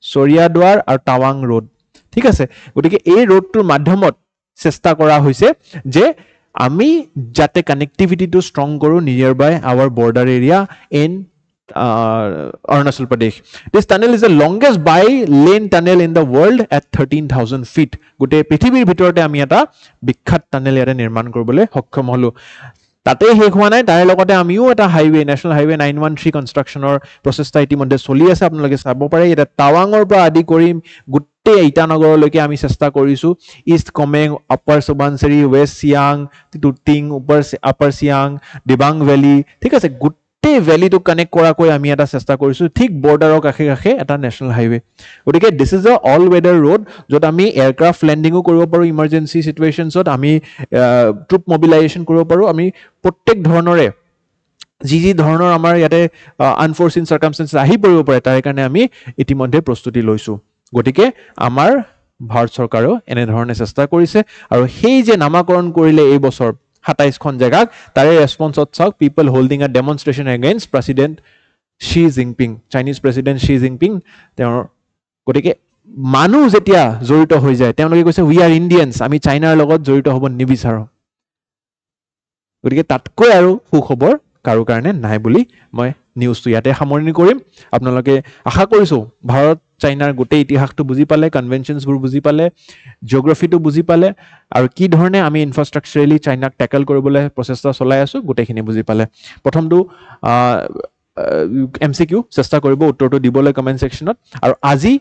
সৰিয়াদুৱাৰ আৰু টাৱাং ৰোড ঠিক আছে গতিকে এই ৰোডটোৰ মাধ্যমত চেষ্টা কৰা হৈছে যে আমি যাতে কানেক্টিভিটিটো ষ্ট্ৰং কৰো nearby our border area in Arunachal Pradesh. This tunnel is the longest by-lane tunnel in the world at 13,000 feet. Gote prithibir bhitorte ami eta bikhat tunnel yare nirman koribole hokkom holu. Tate hek howa nai tare logote amiu eta highway national highway 913 construction or process ta itimodhe choli ase apnaloke sabo pare eta Tawangor pra adi kori gote Itanagor loke ami chesta korisu East Komeng Upper Subansiri West Siang Tuting Upper Siang Dibang Valley thik ase গোটেই ভ্যালিটো connect কৰাকৈ আমি এটা চেষ্টা কৰিছো ঠিক বৰ্ডাৰৰ কাষে কাষে এটা নেশনাল হাইৱে গতিকে this is a all weather road যত আমি এয়াৰক্ৰাফট ল্যান্ডিংও কৰিব পাৰো ইমাৰ্জেন্সি সিচুৱেশনছত আমি ট্ৰুপ মোবিলাইজেশন কৰিব পাৰো আমি প্ৰত্যেক ধৰণৰে যি ধৰণৰ আমাৰ ইয়াতে আনফৰচিন সাৰ্কামস্টেন্সেস আহি পৰিব পাৰে তাৰ কাৰণে আমি ইতিমধ্যে প্ৰস্তুতি লৈছো গতিকে আমাৰ ভাৰত চৰকাৰেও এনে ধৰণে চেষ্টা কৰিছে আৰু সেই যে নামাকৰণ কৰিলে এই বছৰ 27 খন জায়গা তাৰে ৰেসপন্সত চাওক people holding a demonstration against president Xi Jinping Chinese president Xi Jinping তেওঁৰ গতিকে মানুহ যেতিয়া জড়িত হৈ যায় তেওঁলোকে কৈছে উই আৰ ইণ্ডিয়ানছ আমি চাইনাৰ লগত জড়িত হ'ব নিবিচাৰো গতিকে তাতকৈ আৰু সুখবৰ কাৰো কাৰণে নাই বুলি মই নিউজটো ইয়াতে সামৰণি কৰিম আপোনালোকে আশা কৰিছো ভাৰত চাইনাৰ গোটেই ইতিহাসটো বুজি পালে কনভেনশনছবোৰ বুজি পালে জিওগ্ৰাফিটো বুজি পালে আৰু কি ধৰণে আমি ইনফ্ৰাষ্ট্ৰাকচাৰেলি চাইনাক ট্যাকল কৰিবলৈ প্ৰচেষ্টা চলাই আছো গোটেইখিনি বুজি পালে প্ৰথমটো এমসিকিউ চেষ্টা কৰিব উত্তৰটো দিবলৈ কমেন্ট সেকশনত আৰু আজি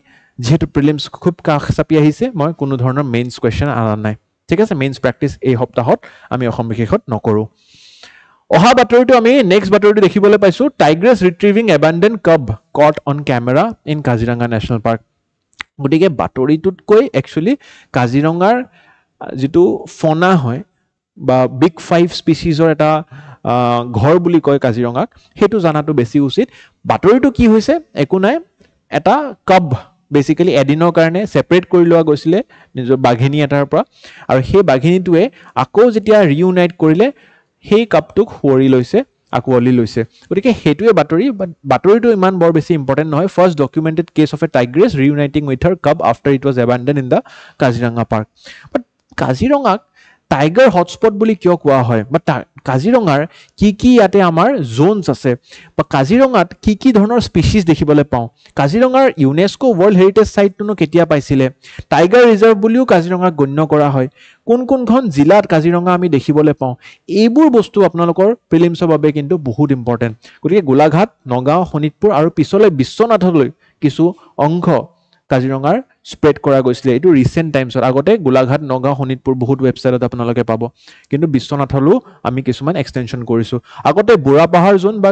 যেহেতু প্ৰিলিমছ খুব কাষ চাপি আহিছে মই কোনো ধৰণৰ মেইনছ কোৱেশ্চন আনা নাই ঠিক আছে মেইনছ প্ৰেক্টিছ এই সপ্তাহত আমি অসম বিশেষত নকৰো অহা বাতৰিটো আমি নেক্সট বাতৰিটো দেখিবলৈ পাইছো টাইগ্ৰেছ ৰিট্ৰিভিং এবান্ডন কাব কট on camera in Kaziranga national park গতিকে বাতৰিটোতকৈ একচুয়ালি কাজিৰঙাৰ যেটো ফনা হয় বা বিগ 5 স্পিচিজৰ এটা ঘৰ বুলি কয় কাজিৰঙাক হেতু জানাটো বেছি উচিত বাতৰিটো কি হৈছে একো নাই এটা কাব বেসিক্যালি এডিনৰ কাৰণে সেপাৰেট কৰি লোৱা গৈছিলে নিজৰ বাঘিনী এটাৰ পৰা আৰু সেই বাঘিনীটোৱে আকৌ যেতিয়া ৰিউনাইট কৰিলে সেই কাপটোক huori লৈছে আকোৱালি লৈছে গতিকে হেতুৱে বাতৰিটো ইমান বৰ বেছি ইম্পৰ্টেন্ট নহয় first documented case of a tigress reuniting with her cub after it was abandoned in the Kaziranga park but কাজিৰঙাক টাইগাৰ হটস্পট বুলি কিয় কোৱা হয় বা কাজিৰঙাৰ কি ইয়াতে আমাৰ জোনস আছে বা কাজিৰঙাত কি ধৰণৰ স্পিচিজ দেখিবলৈ পাওঁ কাজিৰঙাৰ ইউনেস্কো ওয়াৰ্ল্ড হেৰিটেজ সাইটটো কেতিয়া পাইছিলে টাইগাৰ ৰিজাৰ্ভ বুলিও কাজিৰঙাক গণ্য কৰা হয় কোনখন জিলাত কাজিৰঙা আমি দেখিবলৈ পাওঁ এইবোৰ বস্তু আপোনালোকৰ প্ৰিলিমছৰ বাবে কিন্তু বহুত ইম্পৰ্টেন্ট গতিকে গোলাঘাট নগাঁও শোণিতপুৰ আৰু পিছলৈ বিশ্বনাথলৈ কিছু অংশ কাজিৰঙাৰ স্প্ৰেড কৰা গৈছিলে এটো ৰিসেন্ট টাইমছত আগতে গোলাঘাট নগাঁও শোণিতপুৰ বহুত ওয়েবসাইটত আপোনালোকে পাব কিন্তু বিশ্বনাথলৈ আমি কিছুমান এক্সটেনশন কৰিছো আগতে বুঢ়াপাহাৰ জোন বা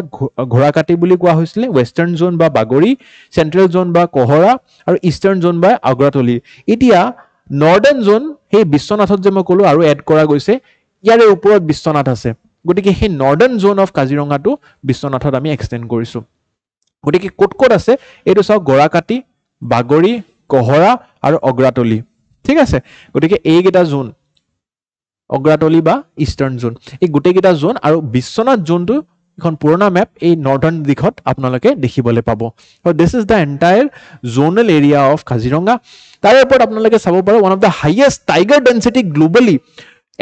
ঘোৰাকাটি বুলি কোৱা হৈছিলে ওয়েস্টাৰ্ণ জোন বা বাগৰি সেন্ট্ৰেল জোন বা কোহৰা আৰু ইষ্টাৰ্ণ জোন বা আগ্ৰাতলি এতিয়া নৰ্দাৰ্ণ জোন সেই বিশ্বনাথত যে মই কলো আৰু এড কৰা গৈছে ইয়াৰে ওপৰত বিশ্বনাথ আছে গতিকে সেই নৰ্দাৰ্ণ জোন অফ কাজিৰঙাটো বিশ্বনাথত আমি এক্সটেন্ড কৰিছো গতিকে কোট আছে এটো চাও গৰাকাটি বাগৰি কোহৰা আৰু অগ্ৰাতলি ঠিক আছে গতিকে এই গেটা জোন অগ্ৰাতলি বা ইষ্টাৰ্ণ জোন এই গোটেই গেটা জোন আৰু বিশ্বনাথ জোনটো এখন পুৰণা ম্যাপ এই নৰ্দাৰ্ণ দিশত আপোনালোকে দেখিবলৈ পাব so this is the entire zonal area of Kaziranga তাৰ ওপৰত আপোনালোকে চাব পাৰে one of the highest tiger density globally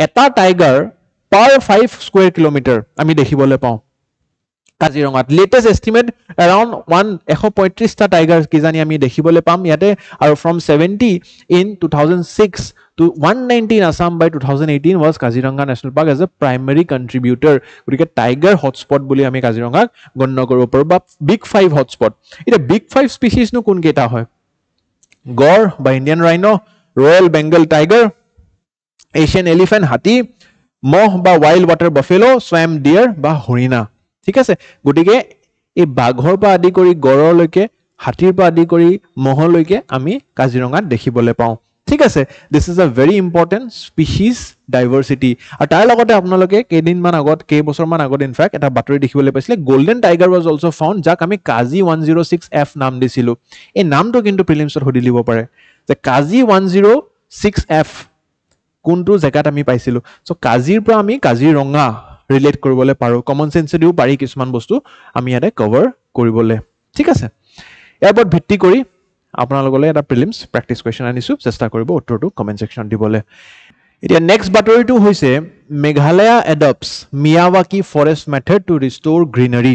এটা টাইগাৰ per 5 square kilometer আমি দেখিবলৈ পাওঁ কাজিৰঙাত লেটেষ্ট এষ্টিমেট এৰাউণ্ড 135টা টাইগাৰ কিজানি আমি দেখিবলৈ পাম ইয়াতে আৰু from 70 in 2006 to 190 in Assam by 2018 was Kaziranga National Park as a primary contributor. গতিকে টাইগাৰ হটস্পট বুলি আমি কাজিৰঙাক গণ্য কৰিব পাৰোঁ বা বিগ 5 হটস্পট এটা বিগ 5 স্পিচিজ নো কোন কেইটা হয় গড় বা Indian rhino royal Bengal tiger Asian elephant হাতী মহ বা wild water buffalo swamp dear বা হৰিণা ঠিক আছে গতিকে এই বাঘৰ পৰা আদি কৰি গড়লৈকে হাতীৰ পৰা আদি কৰি মহলৈকে আমি কাজিৰঙাত দেখিবলৈ পাওঁ ঠিক আছে this is a very important speeches diversity আৰু তাৰ লগতে আপোনালোকে কেইদিনমান আগত কেইবছৰমান আগত ইনফেক্ট এটা বাতৰি দেখিবলৈ পাইছিলে golden tiger was also' found যাক আমি কাজি 106F নাম দিছিলোঁ এই নামটো কিন্তু প্ৰিলিমছত সুধি দিব পাৰে যে কাজি 106F কোনটো জেগাত আমি পাইছিলোঁ চ' কাজিৰ পৰা আমি কাজিৰঙা ৰিলেট কৰিবলৈ পাৰোঁ কমন চেন্সেদিও পাৰি কিছুমান বস্তু আমি ইয়াতে কভাৰ কৰিবলৈ ঠিক আছে ইয়াৰ ওপৰত ভিত্তি কৰি আপোনালোকলৈ এটা প্ৰিলিমছ প্ৰেক্টিছ কুৱেশ্যন আনিছোঁ চেষ্টা কৰিব উত্তৰটো কমেণ্ট ছেকশ্যনত দিবলৈ এতিয়া নেক্সট বাতৰিটো হৈছে Meghalaya adopts Miyawaki forest method to restore greenery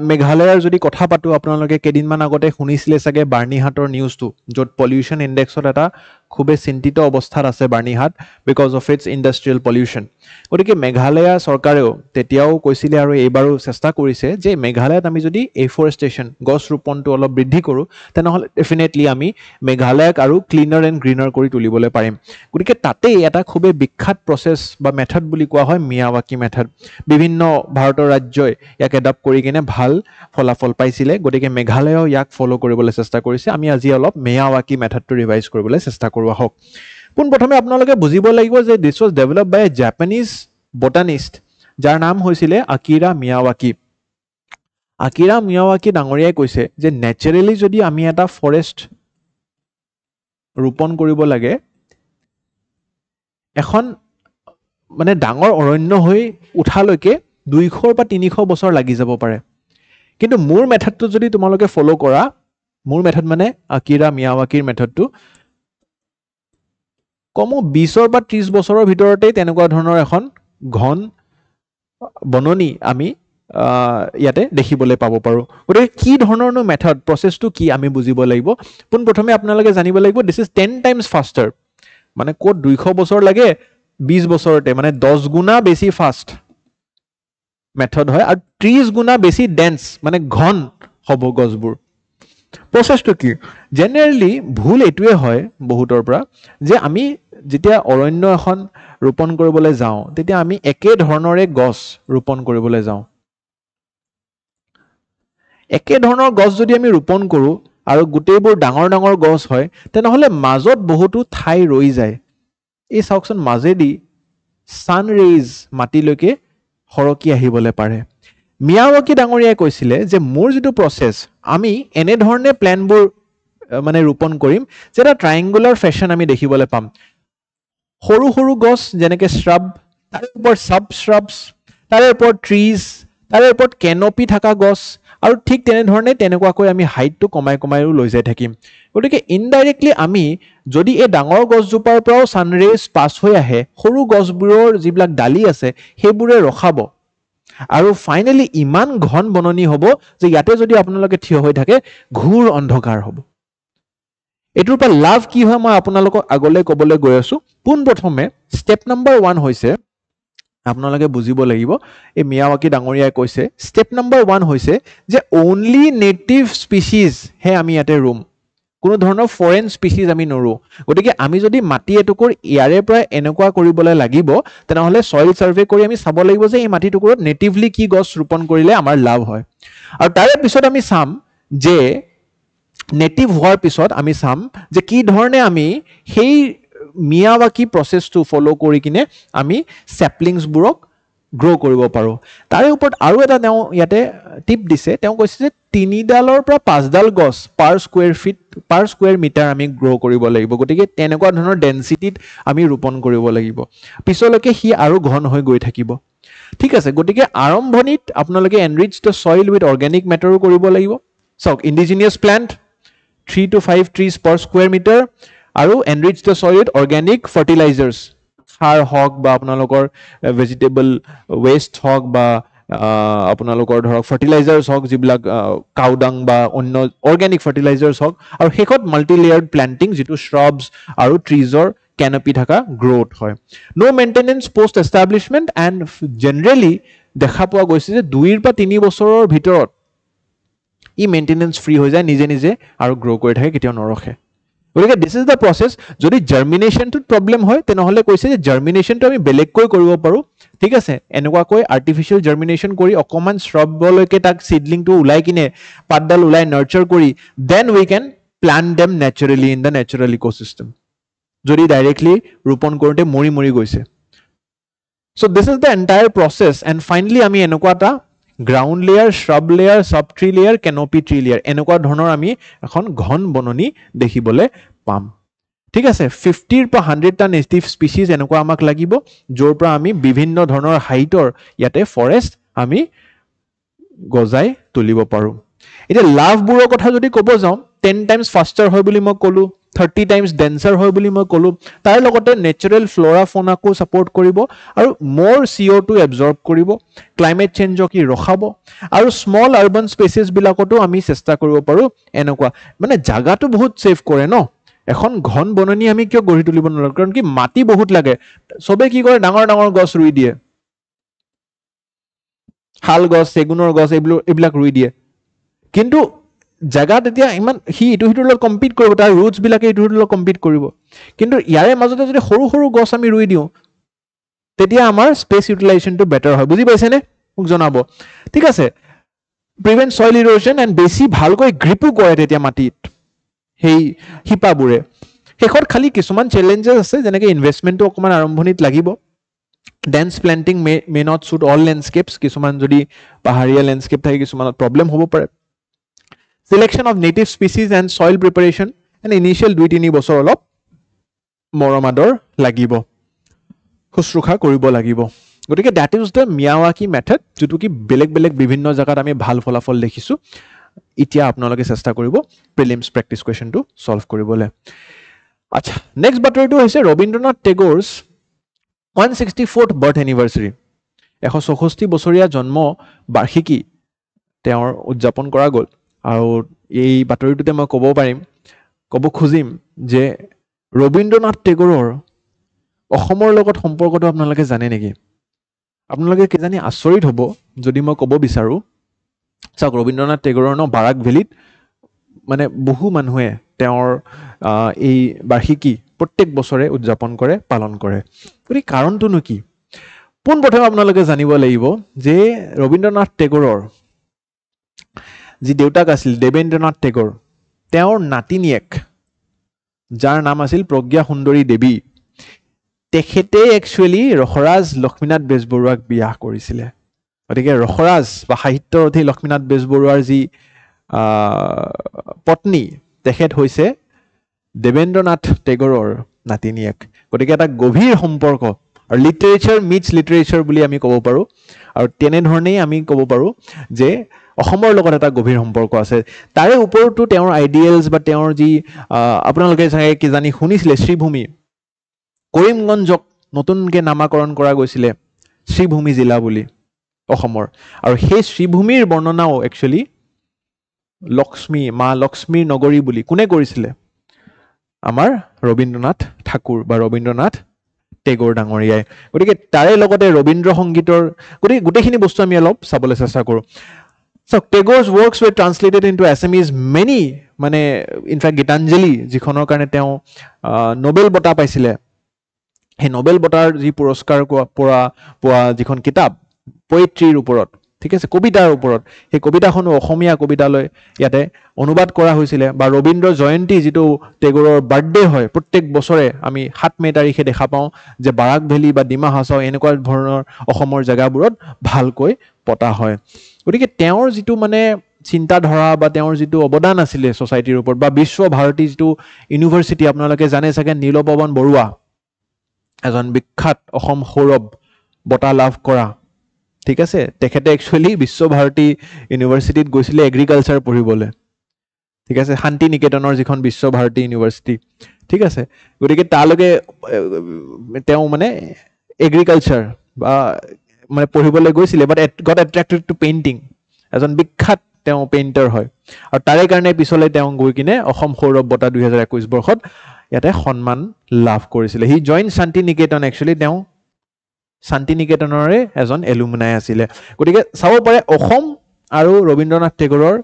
মেঘালয়ৰ যদি কথা পাতোঁ আপোনালোকে কেইদিনমান আগতে শুনিছিলে চাগে বাৰ্ণিহাটৰ নিউজটো য'ত পলিউশ্যন ইণ্ডেক্সত এটা খুবেই চিন্তিত অৱস্থাত আছে Byrnihat because of its industrial pollution গতিকে মেঘালয়া চৰকাৰেও তেতিয়াও কৈছিলে আৰু এইবাৰো চেষ্টা কৰিছে যে মেঘালয়ত আমি যদি এফৰেষ্টেশ্যন গছ ৰোপণটো অলপ বৃদ্ধি কৰোঁ তেনেহ'লে ডেফিনেটলি আমি মেঘালয়ক আৰু ক্লিনাৰ এণ্ড গ্ৰীনাৰ কৰি তুলিবলৈ পাৰিম গতিকে তাতেই এটা খুবেই বিখ্যাত প্ৰচেছ বা মেথড বুলি কোৱা হয় মিয়াৱাকি মেথড বিভিন্ন ভাৰতৰ ৰাজ্যই ইয়াক এডপ্ট কৰি কিনে ভাল ফলাফল পাইছিলে গতিকে মেঘালয়েও ইয়াক ফ'ল' কৰিবলৈ চেষ্টা কৰিছে আমি আজি অলপ মিয়াৱাকি মেথডটো ৰিভাইজ কৰিবলৈ চেষ্টা কৰোঁ আহক পোনপ্ৰথমে আপোনালোকে বুজিব লাগিব যে this was develop by a Japanese botanist যাৰ নাম হৈছিলে আকিৰা মিয়াৱাকি ডাঙৰীয়াই কৈছে যে নেচাৰেলি যদি আমি এটা ফৰেষ্ট ৰোপণ কৰিব লাগে এখন মানে ডাঙৰ অৰণ্য হৈ উঠালৈকে 200 বা 300 বছৰ লাগি যাব পাৰে কিন্তু মোৰ মেথডটো যদি তোমালোকে ফ'ল' কৰা মোৰ মেথড মানে আকিৰা মিয়াৱাকিৰ মেথডটো কমো 20 বা 30 বছৰৰ ভিতৰতেই তেনেকুৱা ধৰণৰ এখন ঘন বননি আমি ইয়াতে দেখিবলৈ পাব পাৰোঁ গতিকে কি ধৰণৰনো মেথড প্ৰচেছটো কি আমি বুজিব লাগিব পোনপ্ৰথমে আপোনালোকে জানিব লাগিব দিছ ইজ 10 টাইমছ ফাষ্টাৰ মানে ক'ত 200 বছৰ লাগে 20 বছৰতে মানে 10 গুণা বেছি ফাষ্ট মেথড হয় আৰু 30 গুণা বেছি ডেন্স মানে ঘন হ'ব গছবোৰ প্ৰচেছটো কি জেনেৰেলি ভুল এইটোৱে হয় বহুতৰ পৰা যে আমি যেতিয়া অৰণ্য এখন ৰোপণ কৰিবলৈ যাওঁ তেতিয়া আমি একে ধৰণৰে গছ ৰোপণ কৰিবলৈ যাওঁ একে ধৰণৰ গছ যদি আমি ৰোপণ কৰোঁ আৰু গোটেইবোৰ ডাঙৰ ডাঙৰ গছ হয় তেনেহ'লে মাজত বহুতো ঠাই ৰৈ যায় এই চাওকচোন মাজেদি ছান ৰেইজ মাটিলৈকে সৰকি আহিবলৈ পাৰে মিয়াৱাকি ডাঙৰীয়াই কৈছিলে যে মোৰ যিটো প্ৰচেছ আমি এনেধৰণে প্লেনবোৰ মানে ৰোপণ কৰিম যে এটা ট্ৰাইংগুলাৰ ফেশ্বন আমি দেখিবলৈ পাম সৰু সৰু গছ যেনেকৈ শ্ৰাব তাৰে ওপৰত ছাব শ্ৰাবছ তাৰে ওপৰত ট্ৰিজ তাৰে ওপৰত কেনপি থকা গছ আৰু ঠিক তেনেধৰণে তেনেকুৱাকৈ আমি হাইটটো কমাই লৈ যাই থাকিম গতিকে ইনডাইৰেক্টলি আমি যদি এই ডাঙৰ গছজোপাৰ পৰাও ছানৰেজ পাছ হৈ আহে সৰু গছবোৰৰ যিবিলাক ডালি আছে সেইবোৰে ৰখাব আৰু ফাইনেলি ইমান ঘন বননি হ'ব যে ইয়াতে যদি আপোনালোকে থিয় হৈ থাকে ঘূৰ অন্ধকাৰ হ'ব এইটোৰ পৰা লাভ কি হয় মই আপোনালোকক আগলৈ ক'বলৈ গৈ আছোঁ পোনপ্ৰথমে ষ্টেপ নম্বৰ 1 হৈছে আপোনালোকে বুজিব লাগিব এই মিয়াৱাকি ডাঙৰীয়াই কৈছে ষ্টেপ নম্বৰ 1 হৈছে যে অনলি নেটিভ স্পিচিজ হে আমি ইয়াতে ৰুম কোনো ধৰণৰ ফৰেন স্পিচিজ আমি নৰোঁ গতিকে আমি যদি মাটি এটুকুৰ ইয়াৰে পৰা এনেকুৱা কৰিবলৈ লাগিব তেনেহ'লে ছইল ছাৰ্ভে কৰি আমি চাব লাগিব যে এই মাটিটুকুৰত নেটিভলি কি গছ ৰোপণ কৰিলে আমাৰ লাভ হয় আৰু তাৰে পিছত আমি চাম যে নেটিভ হোৱাৰ পিছত আমি চাম যে কি ধৰণে আমি সেই মিয়াৱাকি প্ৰচেছটো ফ'ল' কৰি কিনে আমি চেপলিংছবোৰক গ্ৰ' কৰিব পাৰোঁ তাৰে ওপৰত আৰু এটা তেওঁ ইয়াতে টিপ দিছে তেওঁ কৈছে যে 3ডালৰ পৰা 5ডাল গছ পাৰ স্কুৱেৰ মিটাৰ আমি গ্ৰ' কৰিব লাগিব গতিকে তেনেকুৱা ধৰণৰ ডেনচিটিত আমি ৰোপণ কৰিব লাগিব পিছলৈকে সি আৰু ঘন হৈ গৈ থাকিব ঠিক আছে গতিকে আৰম্ভণিত আপোনালোকে enrich the soil with organic মেটাৰো কৰিব লাগিব চাওক indigenous plant 3 to 5 trees per square meter আৰু enrich the soil with organic fertilizers সাৰ হওক বা আপোনালোকৰ ভেজিটেবল ৱেষ্ট হওক বা আপোনালোকৰ ধৰক ফাৰ্টিলাইজাৰ্ছ হওক যিবিলাক কাউডাং বা অন্য অৰ্গেনিক ফাৰ্টিলাইজাৰ্ছ হওক আৰু শেষত মাল্টি লেয়াৰ্ড প্লেণ্টিং যিটো শ্ৰবছ আৰু ট্ৰিজৰ কেনপি থকা গ্ৰোথ হয় no maintenance post establishment and generally দেখা পোৱা গৈছে যে 2 পৰা 3 বছৰৰ ভিতৰত ই মেইনটেনেন্স ফ্ৰী হৈ যায় নিজে নিজে আৰু গ্ৰ' কৰি থাকে কেতিয়াও নৰখে গতিকে দিছ ইজ দ্য প্ৰচেছ যদি জাৰ্মিনেশ্যনটোত প্ৰব্লেম হয় তেনেহ'লে কৈছে যে জাৰ্মিনেশ্যনটো আমি বেলেগকৈ কৰিব পাৰোঁ ঠিক আছে এনেকুৱাকৈ আৰ্টিফিচিয়েল জাৰ্মিনেশ্যন কৰি অকণমান শ্ৰবলৈকে তাক চিডলিংটো ওলাই কিনে পাতডাল ওলাই নাৰ্চাৰ কৰি then we can plant them naturally in the natural ecosystem যদি ডাইৰেক্টলি ৰোপণ কৰোঁতে মৰি মৰি গৈছে so' this is the entire process and finally আমি এনেকুৱা এটা ground layer shrub layer sub tree layer canopy tree layer এনেকুৱা ধৰণৰ আমি এখন ঘন বননি দেখিবলৈ পাম ঠিক আছে 50 পৰা 100টা নেটিভ স্পিচিজ এনেকুৱা আমাক লাগিব য'ৰ পৰা আমি বিভিন্ন ধৰণৰ হাইটৰ ইয়াতে ফৰেষ্ট আমি গজাই তুলিব পাৰোঁ এতিয়া লাভবোৰৰ কথা যদি ক'ব যাওঁ 10 টাইমছ ফাষ্টাৰ হয় বুলি মই ক'লোঁ 30 টাইমছ ডেন্সাৰ হয় বুলি মই ক'লোঁ তাৰ লগতে নেচাৰেল ফ্ল'ৰা ফ'নাকো ছাপৰ্ট কৰিব আৰু মোৰ CO2 এবজৰ্ব কৰিব ক্লাইমেট চেঞ্জক ই ৰখাব আৰু স্মল আৰ্বান স্পেচেছবিলাকতো আমি চেষ্টা কৰিব পাৰোঁ এনেকুৱা মানে জাগাটো বহুত ছেভ কৰে ন এখন ঘন বননি আমি কিয় গঢ়ি তুলিব নোৱাৰোঁ কাৰণ কি মাটি বহুত লাগে চবে কি কৰে ডাঙৰ ডাঙৰ গছ ৰুই দিয়ে শাল গছ চেগুনৰ গছ এইবিলাক ৰুই দিয়ে কিন্তু জাগাত এতিয়া ইমান সি ইটো সিটোৰ লগত কম্পিট কৰিব তাৰ ৰুটছবিলাকে ইটো সিটোৰ লগত কম্পিট কৰিব কিন্তু ইয়াৰে মাজতে যদি সৰু সৰু গছ আমি ৰুই দিওঁ তেতিয়া আমাৰ স্পেচ ইউটিলাইজেশ্যনটো বেটাৰ হয় বুজি পাইছেনে মোক জনাব ঠিক আছে প্ৰিভেণ্ট ছইল ইৰ'জন এণ্ড বেছি ভালকৈ গ্ৰিপো কৰে তেতিয়া মাটিত সেই শিপাবোৰে শেষত খালি কিছুমান চেলেঞ্জেছ আছে যেনেকৈ ইনভেষ্টমেণ্টটো অকণমান আৰম্ভণিত লাগিব dense planting may not suit all landscapes কিছুমান যদি পাহাৰীয়া লেণ্ডস্কেপ থাকে কিছুমানত প্ৰব্লেম হ'ব পাৰে selection of native species and soil preparation and initial 2-3 বছৰ অলপ মৰম আদৰ লাগিব শুশ্ৰূষা কৰিব লাগিব গতিকে that is the Miyawaki method যিটো কি বেলেগ বেলেগ বিভিন্ন জাগাত আমি ভাল ফলাফল দেখিছোঁ এতিয়া আপোনালোকে চেষ্টা কৰিব প্ৰিলিমছ প্ৰেক্টিছ কুৱেশ্যনটো সলভ কৰিবলৈ আচ্ছা নেক্সট বাতৰিটো হৈছে ৰবীন্দ্ৰনাথ টেগ'ৰছ 164th বাৰ্থ এনিভাৰ্চাৰী 164 বছৰীয়া জন্ম বাৰ্ষিকী তেওঁৰ উদযাপন কৰা গ'ল আৰু এই বাতৰিটোতে মই ক'ব খুজিম যে ৰবীন্দ্ৰনাথ টেগৰৰ অসমৰ লগত সম্পৰ্কটো আপোনালোকে জানে নেকি আপোনালোকে কিজানি আচৰিত হ'ব যদি মই ক'ব বিচাৰোঁ চাওক ৰবীন্দ্ৰনাথ টেগৰৰ বাৰাক ভেলীত মানে বহু মানুহে তেওঁৰ এই বাৰ্ষিকী প্ৰত্যেক বছৰে উদযাপন কৰে পালন কৰে গতিকে কাৰণটোনো কি পোনপ্ৰথমে আপোনালোকে জানিব লাগিব যে ৰবীন্দ্ৰনাথ টেগৰৰ যি দেউতাক আছিল দেৱেন্দ্ৰনাথ টেগৰ তেওঁৰ নাতিনীয়েক যাৰ নাম আছিল প্ৰজ্ঞা সুন্দৰী দেৱী তেখেতে একচুৱেলি ৰসৰাজ লক্ষ্মীনাথ বেজবৰুৱাক বিয়া কৰিছিলে গতিকে ৰসৰাজ বা সাহিত্যৰথী লক্ষ্মীনাথ বেজবৰুৱাৰ যি পত্নী তেখেত হৈছে দেৱেন্দ্ৰনাথ টেগৰৰ নাতিনীয়েক গতিকে এটা গভীৰ সম্পৰ্ক আৰু লিটাৰেচাৰ মিটছ লিটাৰেচাৰ বুলি আমি ক'ব পাৰোঁ আৰু তেনেধৰণেই আমি ক'ব পাৰোঁ যে অসমৰ লগত এটা গভীৰ সম্পৰ্ক আছে তাৰে ওপৰতো তেওঁৰ আইডিয়েলছ বা তেওঁৰ যি আপোনালোকে চাগে কিজানি শুনিছিলে শ্ৰীভূমি কৰিমগঞ্জক নতুনকৈ নামাকৰণ কৰা গৈছিলে শ্ৰীভূমি জিলা বুলি অসমৰ আৰু সেই শ্ৰীভূমিৰ বৰ্ণনাও একচুৱেলি মা লক্ষ্মীৰ নগৰী বুলি কোনে কৰিছিলে আমাৰ ৰবীন্দ্ৰনাথ ঠাকুৰ বা ৰবীন্দ্ৰনাথ টেগৰ ডাঙৰীয়াই গতিকে তাৰে লগতে ৰবীন্দ্ৰ সংগীতৰ গোটেইখিনি বস্তু আমি অলপ চাবলৈ চেষ্টা কৰোঁ So Tagore's works were translated into Assamese many মানে ইনফ্যাক্ট গীতাঞ্জলি যিখনৰ কাৰণে তেওঁ নোবেল বঁটা পাইছিলে সেই নোবেল বঁটাৰ যি পুৰস্কাৰ পোৱা যিখন কিতাপ পোয়েট্ৰিৰ ওপৰত ঠিক আছে কবিতাৰ ওপৰত সেই কবিতাখনো অসমীয়া কবিতালৈ ইয়াতে অনুবাদ কৰা হৈছিলে বা ৰবীন্দ্ৰ জয়ন্তী যিটো টেগৰৰ বাৰ্থডে হয় প্ৰত্যেক বছৰে আমি 7 মে তাৰিখে দেখা পাওঁ যে বাৰাক ভেলী বা ডিমা হাছাও এনেকুৱা ধৰণৰ অসমৰ জেগাবোৰত ভালকৈ পতা হয় গতিকে তেওঁৰ যিটো মানে চিন্তাধাৰা বা তেওঁৰ যিটো অৱদান আছিলে সোসাইটিৰ ওপৰত বা বিশ্ব ভাৰতী যিটো ইউনিভাৰ্চিটি আপোনালোকে জানে চাগে নীলপৱন বৰুৱা এজন বিখ্যাত অসম সৌৰভ বঁটা লাভ কৰা ঠিক আছে তেখেতে একচুৱেলি বিশ্ব ভাৰতী ইউনিভাৰ্চিটিত গৈছিলে এগ্ৰিকালচাৰ পঢ়িবলৈ ঠিক আছে শান্তি নিকেতনৰ যিখন বিশ্ব ভাৰতী ইউনিভাৰ্চিটি ঠিক আছে গতিকে তালৈকে তেওঁ মানে এগ্ৰিকালচাৰ বা মানে পঢ়িবলৈ গৈছিলে বাট গট এট্ৰেক্টেড টু পেইণ্টিং এজন বিখ্যাত তেওঁ পেইণ্টাৰ হয় আৰু তাৰে কাৰণে পিছলৈ তেওঁ গৈ কিনে অসম সৌৰভ বঁটা 2021 বৰ্ষত ইয়াতে সন্মান লাভ কৰিছিলে হি জইন শান্তি নিকেতন একচুৱেলি তেওঁ শান্তি নিকেতনৰে এজন এলুমনাই আছিলে গতিকে চাব পাৰে অসম আৰু ৰবীন্দ্ৰনাথ টেগোৰৰ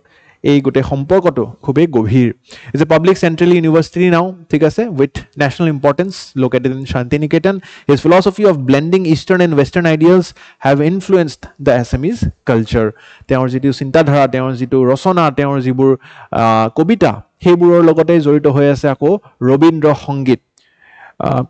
এই গোটেই সম্পৰ্কটো খুবেই গভীৰ is a public central university now ঠিক আছে with national importance located in Santiniketan his philosophy of blending eastern and western ideals have influenced the Assamese culture তেওঁৰ যিটো চিন্তাধাৰা তেওঁৰ যিটো ৰচনা তেওঁৰ যিবোৰ কবিতা সেইবোৰৰ লগতে জড়িত হৈ আছে আকৌ ৰবীন্দ্ৰ সংগীত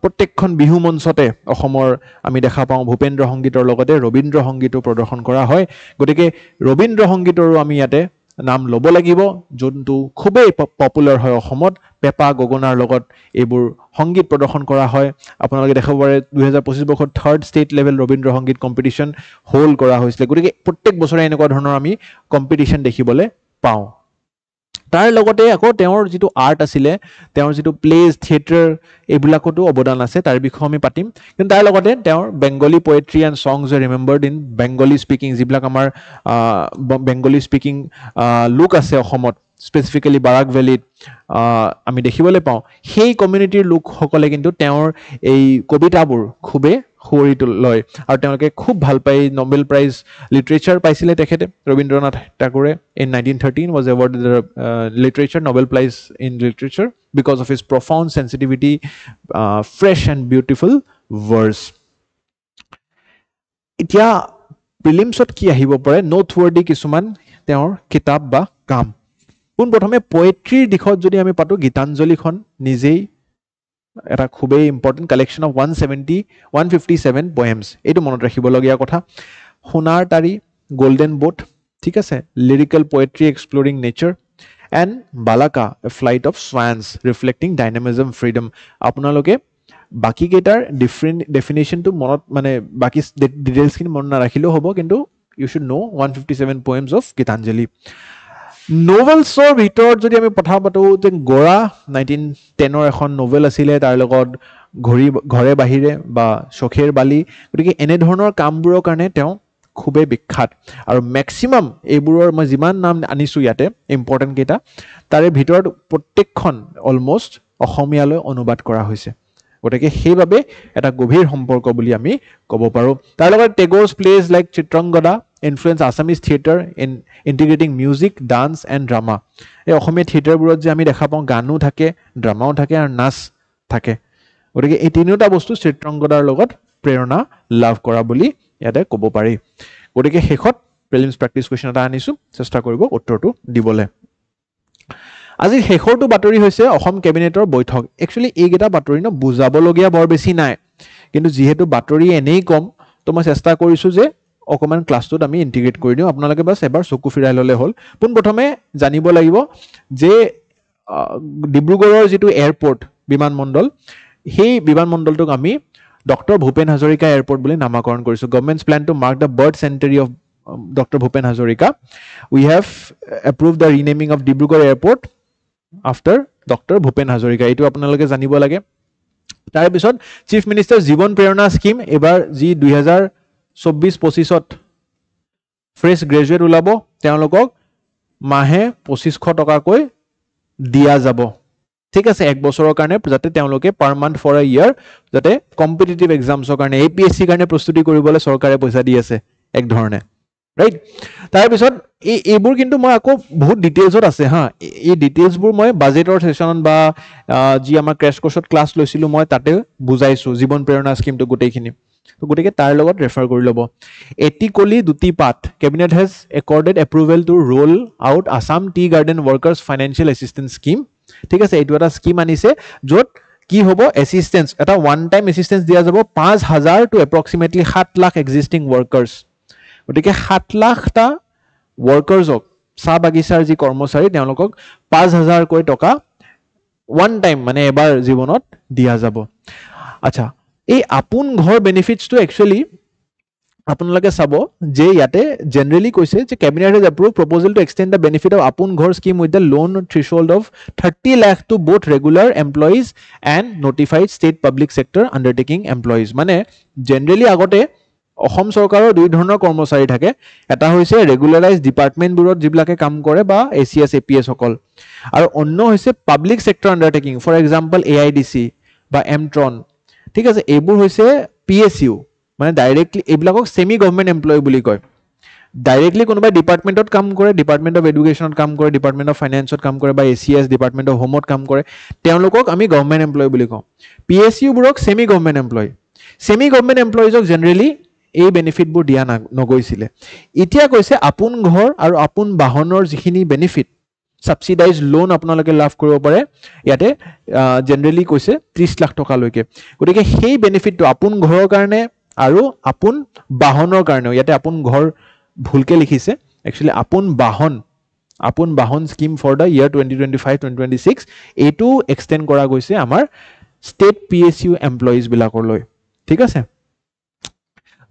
প্ৰত্যেকখন বিহু মঞ্চতে অসমৰ আমি দেখা পাওঁ ভূপেন্দ্ৰ সংগীতৰ লগতে ৰবীন্দ্ৰ সংগীতো প্ৰদৰ্শন কৰা হয় গতিকে ৰবীন্দ্ৰ সংগীতৰো আমি ইয়াতে নাম ল'ব লাগিব যোনটো খুবেই পপুলাৰ হয় অসমত পেপা গগনাৰ লগত এইবোৰ সংগীত প্ৰদৰ্শন কৰা হয় আপোনালোকে দেখাব পাৰে 2025 বৰ্ষত থাৰ্ড ষ্টেট লেভেল ৰবীন্দ্ৰ সংগীত কম্পিটিশ্যন হোল্ড কৰা হৈছিলে গতিকে প্ৰত্যেক বছৰে এনেকুৱা ধৰণৰ আমি কম্পিটিশ্যন দেখিবলৈ পাওঁ তাৰ লগতে আকৌ তেওঁৰ যিটো আৰ্ট আছিলে তেওঁৰ যিটো প্লেজ থিয়েটাৰ এইবিলাকতো অৱদান আছে তাৰ বিষয়ে আমি পাতিম কিন্তু তাৰ লগতে তেওঁৰ Bengali poetry and songs remembered in Bengali speaking যিবিলাক আমাৰ বেংগলী স্পিকিং লোক আছে অসমত স্পেচিফিকেলি বাৰাক ভেলীত আমি দেখিবলৈ পাওঁ সেই কমিউনিটিৰ লোকসকলে কিন্তু তেওঁৰ এই কবিতাবোৰ খুবেই সুঁৱৰি লয় আৰু তেওঁলোকে খুব ভাল পায় নোবেল প্ৰাইজ লিটাৰেচাৰ পাইছিলে তেখেতে ৰবীন্দ্ৰনাথ ঠাকুৰে in 1913 was awarded the literature Nobel Prize in literature because of his profound sensitivity fresh and beautiful verse এতিয়া প্ৰিলিমছত কি আহিব পাৰে নোটৱৰ্ডি কিছুমান তেওঁৰ কিতাপ বা কাম পোন প্ৰথমে পোয়েট্ৰিৰ দিশত যদি আমি পাতো গীতাঞ্জলিখন নিজেই এটা খুবেই ইম্পৰ্টেণ্ট কালেকশ্যন অফ 157 পয়েমছ এইটো মনত ৰাখিবলগীয়া কথা সোণাৰ তাৰি গোল্ডেন বোট ঠিক আছে lyrical poetry exploring nature and Balaka a flight of swans reflecting dynamism freedom আপোনালোকে বাকী কেইটাৰ ডিফাৰেণ্ট ডেফিনেশ্যনটো মনত মানে বাকী ডিটেইলছখিনি মনত নাৰাখিলেও হ'ব কিন্তু you should know' 157 poems of Gitanjali নভেলছৰ ভিতৰত যদি আমি কথা পাতোঁ যে গৰা 1910 এখন নভেল আছিলে তাৰ লগত ঘৰে বাহিৰে বা চখেৰ বালি গতিকে এনেধৰণৰ কামবোৰৰ কাৰণে তেওঁ খুবেই বিখ্যাত আৰু মেক্সিমাম এইবোৰৰ মই যিমান নাম আনিছোঁ ইয়াতে ইম্পৰ্টেণ্ট কেইটা তাৰে ভিতৰত প্ৰত্যেকখন অলমষ্ট অসমীয়ালৈ অনুবাদ কৰা হৈছে গতিকে সেইবাবে এটা গভীৰ সম্পৰ্ক বুলি আমি ক'ব পাৰোঁ তাৰ লগত Tagore's plays like Chitrangada influence Assamese theater in integrating music, dance and drama. এই অসমীয়া থিয়েটাৰবোৰত যে আমি দেখা পাওঁ গানো থাকে ড্ৰামাও থাকে আৰু নাচ থাকে গতিকে এই তিনিটা বস্তু চিত্ৰংগদাৰ লগত প্ৰেৰণা লাভ কৰা বুলি ইয়াতে ক'ব পাৰি গতিকে শেষত প্ৰিলিমছ প্ৰেক্টিছ কুৱেশ্যন এটা আনিছোঁ চেষ্টা কৰিব উত্তৰটো দিবলৈ আজি শেষৰটো বাতৰি হৈছে অসম কেবিনেটৰ বৈঠক একচুৱেলি এইকেইটা বাতৰি ন বুজাবলগীয়া বৰ বেছি নাই কিন্তু যিহেতু বাতৰি এনেই কম তো মই চেষ্টা কৰিছোঁ যে অকমান ক্লাছটোত আমি ইন্টিগ্ৰেট কৰি দিওঁ আপোনালোকে বাছ এবাৰ চকু ফিৰাই ল'লে হ'ল পোন প্ৰথমে জানিব লাগিব যে ডিব্ৰুগড়ৰ যিটো এয়াৰপৰ্ট বিমানমণ্ডল সেই বিমানমণ্ডলটোক আমি ডক্টৰ ভূপেন হাজৰিকা এয়াৰপৰ্ট বুলি নামাকৰণ কৰিছোঁ government's plan to mark the birth centenary of doctor Bhupen Hazarika we have approve the renaming of Dibrugarh airport after doctor Bhupen Hazarika এইটো আপোনালোকে জানিব লাগে তাৰপিছত চিফ মিনিষ্টাৰ জীৱন প্ৰেৰণা স্কিম এইবাৰ যি 2024-25 ফ্ৰেছ গ্ৰেজুৱেট ওলাব তেওঁলোকক মাহে 2500 টকাকৈ দিয়া যাব ঠিক আছে এক বছৰৰ কাৰণে যাতে তেওঁলোকে পাৰ মান্থ ফৰ আ ইয়াৰ যাতে কম্পিটিটিভ এক্সামছৰ কাৰণে APSC কাৰণে প্ৰস্তুতি কৰিবলৈ চৰকাৰে পইচা দি আছে এক ধৰণে ৰাইট তাৰপিছত এইবোৰ কিন্তু মই আকৌ বহুত ডিটেইলছত আছে হা এই ডিটেইলছবোৰ মই বাজেটৰ সেশনত বা যি আমাৰ ক্ৰেছ কোৰ্ছত ক্লাছ লৈছিলোঁ মই তাতে বুজাইছোঁ জীৱন প্ৰেৰণা স্কিমটো গোটেইখিনি তো গতিকে তাৰ লগত ৰেফাৰ কৰি ল'ব এটি কলি দুটি পাত cabinet has accorded approval to roll out Assam tea garden workers financial assistance scheme ঠিক আছে এইটো এটা স্কিম আনিছে য'ত কি হ'ব এছিষ্টেন্স এটা ওৱান টাইম এছিষ্টেন্স দিয়া যাব 5000 to approximately 7 lakh existing workers গতিকে 7 লাখটা ৱৰ্কাৰ্ছক চাহ বাগিচাৰ যি কৰ্মচাৰী তেওঁলোকক 5000 কৈ টকা ওৱান টাইম মানে এবাৰ জীৱনত দিয়া যাব আচ্ছা এই আপোন ঘৰ বেনিফিটছটো একচুৱেলি আপোনালোকে চাব যে ইয়াতে জেনেৰেলি কৈছে যে cabinet has approve proposal to extend the benefit of Apun Ghar scheme with the loan threshold of 30 lakh to both regular employees and notified state public sector undertaking employees মানে জেনেৰেলি আগতে অসম চৰকাৰৰ দুই ধৰণৰ কৰ্মচাৰী থাকে এটা হৈছে ৰেগুলাৰাইজ ডিপাৰ্টমেণ্টবোৰত যিবিলাকে কাম কৰে বা এচিএছ এপিএছ সকল আৰু অন্য হৈছে পাব্লিক সেক্টৰ আন্ডাৰটেকিং ফৰ এক্সাম্পল এআইডিসি বা এমট্ৰন ঠিক আছে এইবোৰ হৈছে পিএছইউ মানে ডাইৰেক্টলি এইবিলাকক সেমি গভৰ্নমেণ্ট এমপ্লয়ী বুলি কয় ডাইৰেক্টলি কোনোবাই ডিপাৰ্টমেণ্টত কাম কৰে ডিপাৰ্টমেণ্ট অফ এডুকেশ্যনত কাম কৰে ডিপাৰ্টমেণ্ট অফ ফাইনেন্সত কাম কৰে বা এচিএছ ডিপাৰ্টমেণ্ট অফ হোমত কাম কৰে তেওঁলোকক আমি গভৰ্নমেণ্ট এমপ্লয়ী বুলি কওঁ পিএছইউবোৰক semi government employee semi government এমপ্লয়ীজক জেনেৰেলি এই বেনিফিটবোৰ দিয়া নগৈছিলে এতিয়া কৈছে আপোন ঘৰ আৰু আপোন বাহনৰ যিখিনি বেনিফিট সাবসিডাইজ লোন আপোনালোকে লাভ কৰিব পাৰে ইয়াতে জেনেৰেলি কৈছে 30 লাখ টকা লৈকে গতিকে সেই বেনিফিটটো আপোন ঘৰৰ কাৰণে আৰু আপোন বাহনৰ কাৰণে ইয়াতে আপোন ঘৰ ভুলকে লিখিছে একচুয়ালি আপোন বাহন স্কিম ফৰ দা ইয়াৰ 2025-2026 এইটো এক্সটেন্ড কৰা গৈছে আমাৰ স্টেট পিএছইউ এমপ্লয়িজ বিলাকৰ লৈ ঠিক আছে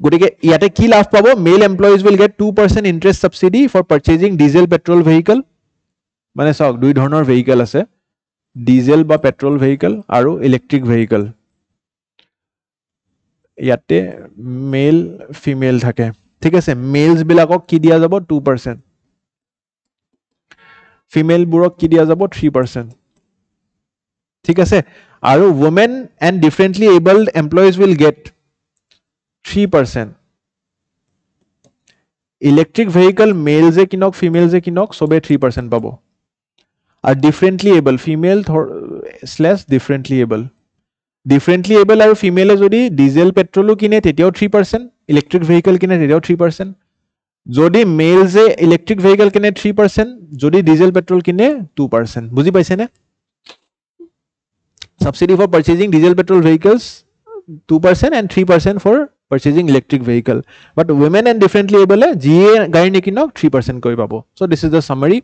গতিকে ইয়াতে কি লাভ পাব male employees will get 2% interest subsidy for purchasing diesel petrol vehicle মানে সক দুই ধৰণৰ ভেহিকল আছে ডিজেল বা পেট্ৰল ভেহিকল আৰু ইলেক্ট্ৰিক ভেহিকল ইয়াতে মেল ফিমেল থাকে ঠিক আছে মেলস বিলাকক কি দিয়া যাব 2% ফিমেল বুৰক কি দিয়া যাব 3% ঠিক আছে আৰু women and differently abled employees will get 3% electric vehicle male je kinok female je kinok sobe 3% pabo are differently able female / differently able aru female jodi diesel petrol kine tetiao 3% electric vehicle kine tetiao 3% jodi male je electric vehicle kine 3% jodi diesel petrol kine 2% buji paise ne subsidy for purchasing diesel petrol vehicles 2% and 3% for purchasing electric vehicle but women and differently able GA gari nikinok 3% koi pabo so this is the summary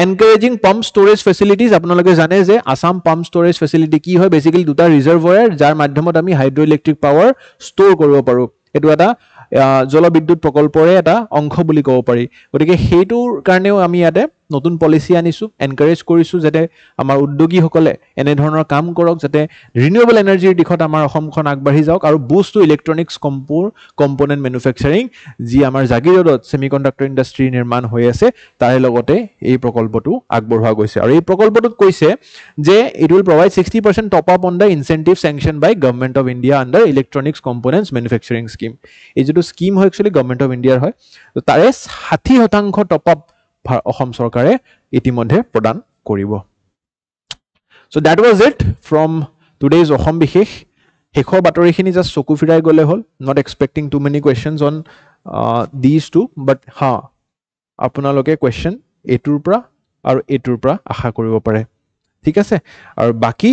encouraging pump storage facilities আপোনালোকে জানে যে Assam pump স্টোৰেজ facility কি হয় basically দুটা ৰিজাৰ্ভয়াৰ যাৰ মাধ্যমত আমি হাইড্ৰোইলেক্ট্ৰিক power store কৰিব পাৰো এটো এটা জলবিদ্যুৎ প্ৰকল্পৰে এটা অংশ বুলি ক'ব পাৰি গতিকে হেইটোৰ কাৰণেও আমি ইয়াতে নতুন পলিসি আনিছো এনকাৰেজ কৰিছো যাতে আমাৰ উদ্যোগী সকলে এনে ধৰণৰ কাম কৰক যাতে ৰিনিউৱেবল এনাৰ্জিৰ দিশত আমাৰ অসমখন আগবাঢ়ি যাওক আৰু বুষ্ট টু ইলেক্ট্ৰনিক্স কম্পোনেন্ট ম্যানুফ্যাকচাৰিং যি আমাৰ জাগিৰোডত সেমিকন্ডাক্টৰ ইন্ডাষ্ট্ৰি নিৰ্মাণ হৈ আছে তাৰে লগতে এই প্ৰকল্পটো আগবঢ়োৱা গৈছে আৰু এই প্ৰকল্পটোত কৈছে যে it will provide 60% top up on the incentive sanction by government of India under electronics components manufacturing scheme এই যেটো স্কিম হয় একচুয়ালি গভৰ্নমেন্ট অফ ইন্ডিয়াৰ হয় তো তাৰে 60% টপ আপ অসম চৰকাৰে ইতিমধ্যে প্ৰদান কৰিব so that was it from today's Assam বিশেষ হেকৰ বাতৰিখিনি জাস্ট চকু ফিৰাই গলে হল not expecting too many questions on these two but ha আপোনালোকে question এটুৰ পৰা আৰু এটুৰ পৰা আশা কৰিব পাৰে ঠিক আছে আৰু বাকি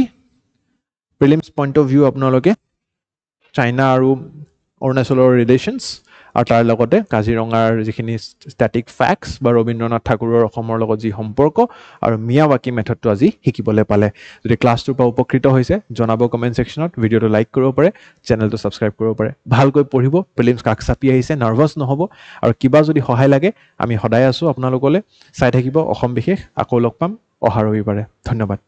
prelims point of view আপোনালোকে চাইনা আৰু অৰুণাচলৰ ৰিলেশনস আৰু তাৰ লগতে কাজিৰঙাৰ যিখিনি স্ট্যাটিক ফ্যাক্টস বা ৰবীন্দ্ৰনাথ ঠাকুৰৰ অসমৰ লগত যি সম্পৰ্ক আৰু মিয়াৱাকি মেথডটো আজি শিকিবলৈ পালে যদি ক্লাছটোৰ পৰা উপকৃত হৈছে জনাব কমেন্ট সেকশনত ভিডিওটো লাইক কৰিব পাৰে চেনেলটো সাবস্ক্ৰাইব কৰিব পাৰে ভালকৈ পঢ়িব প্ৰিলিমছ কাকছাপি আহিছে নাৰ্ভাছ নহব আৰু কিবা যদি সহায় লাগে আমি সদায় আছো আপোনালোকলৈ চাই থাকিব অসম বিশেষ আকৌ লগ পাম অহা ৰবিবাৰে ধন্যবাদ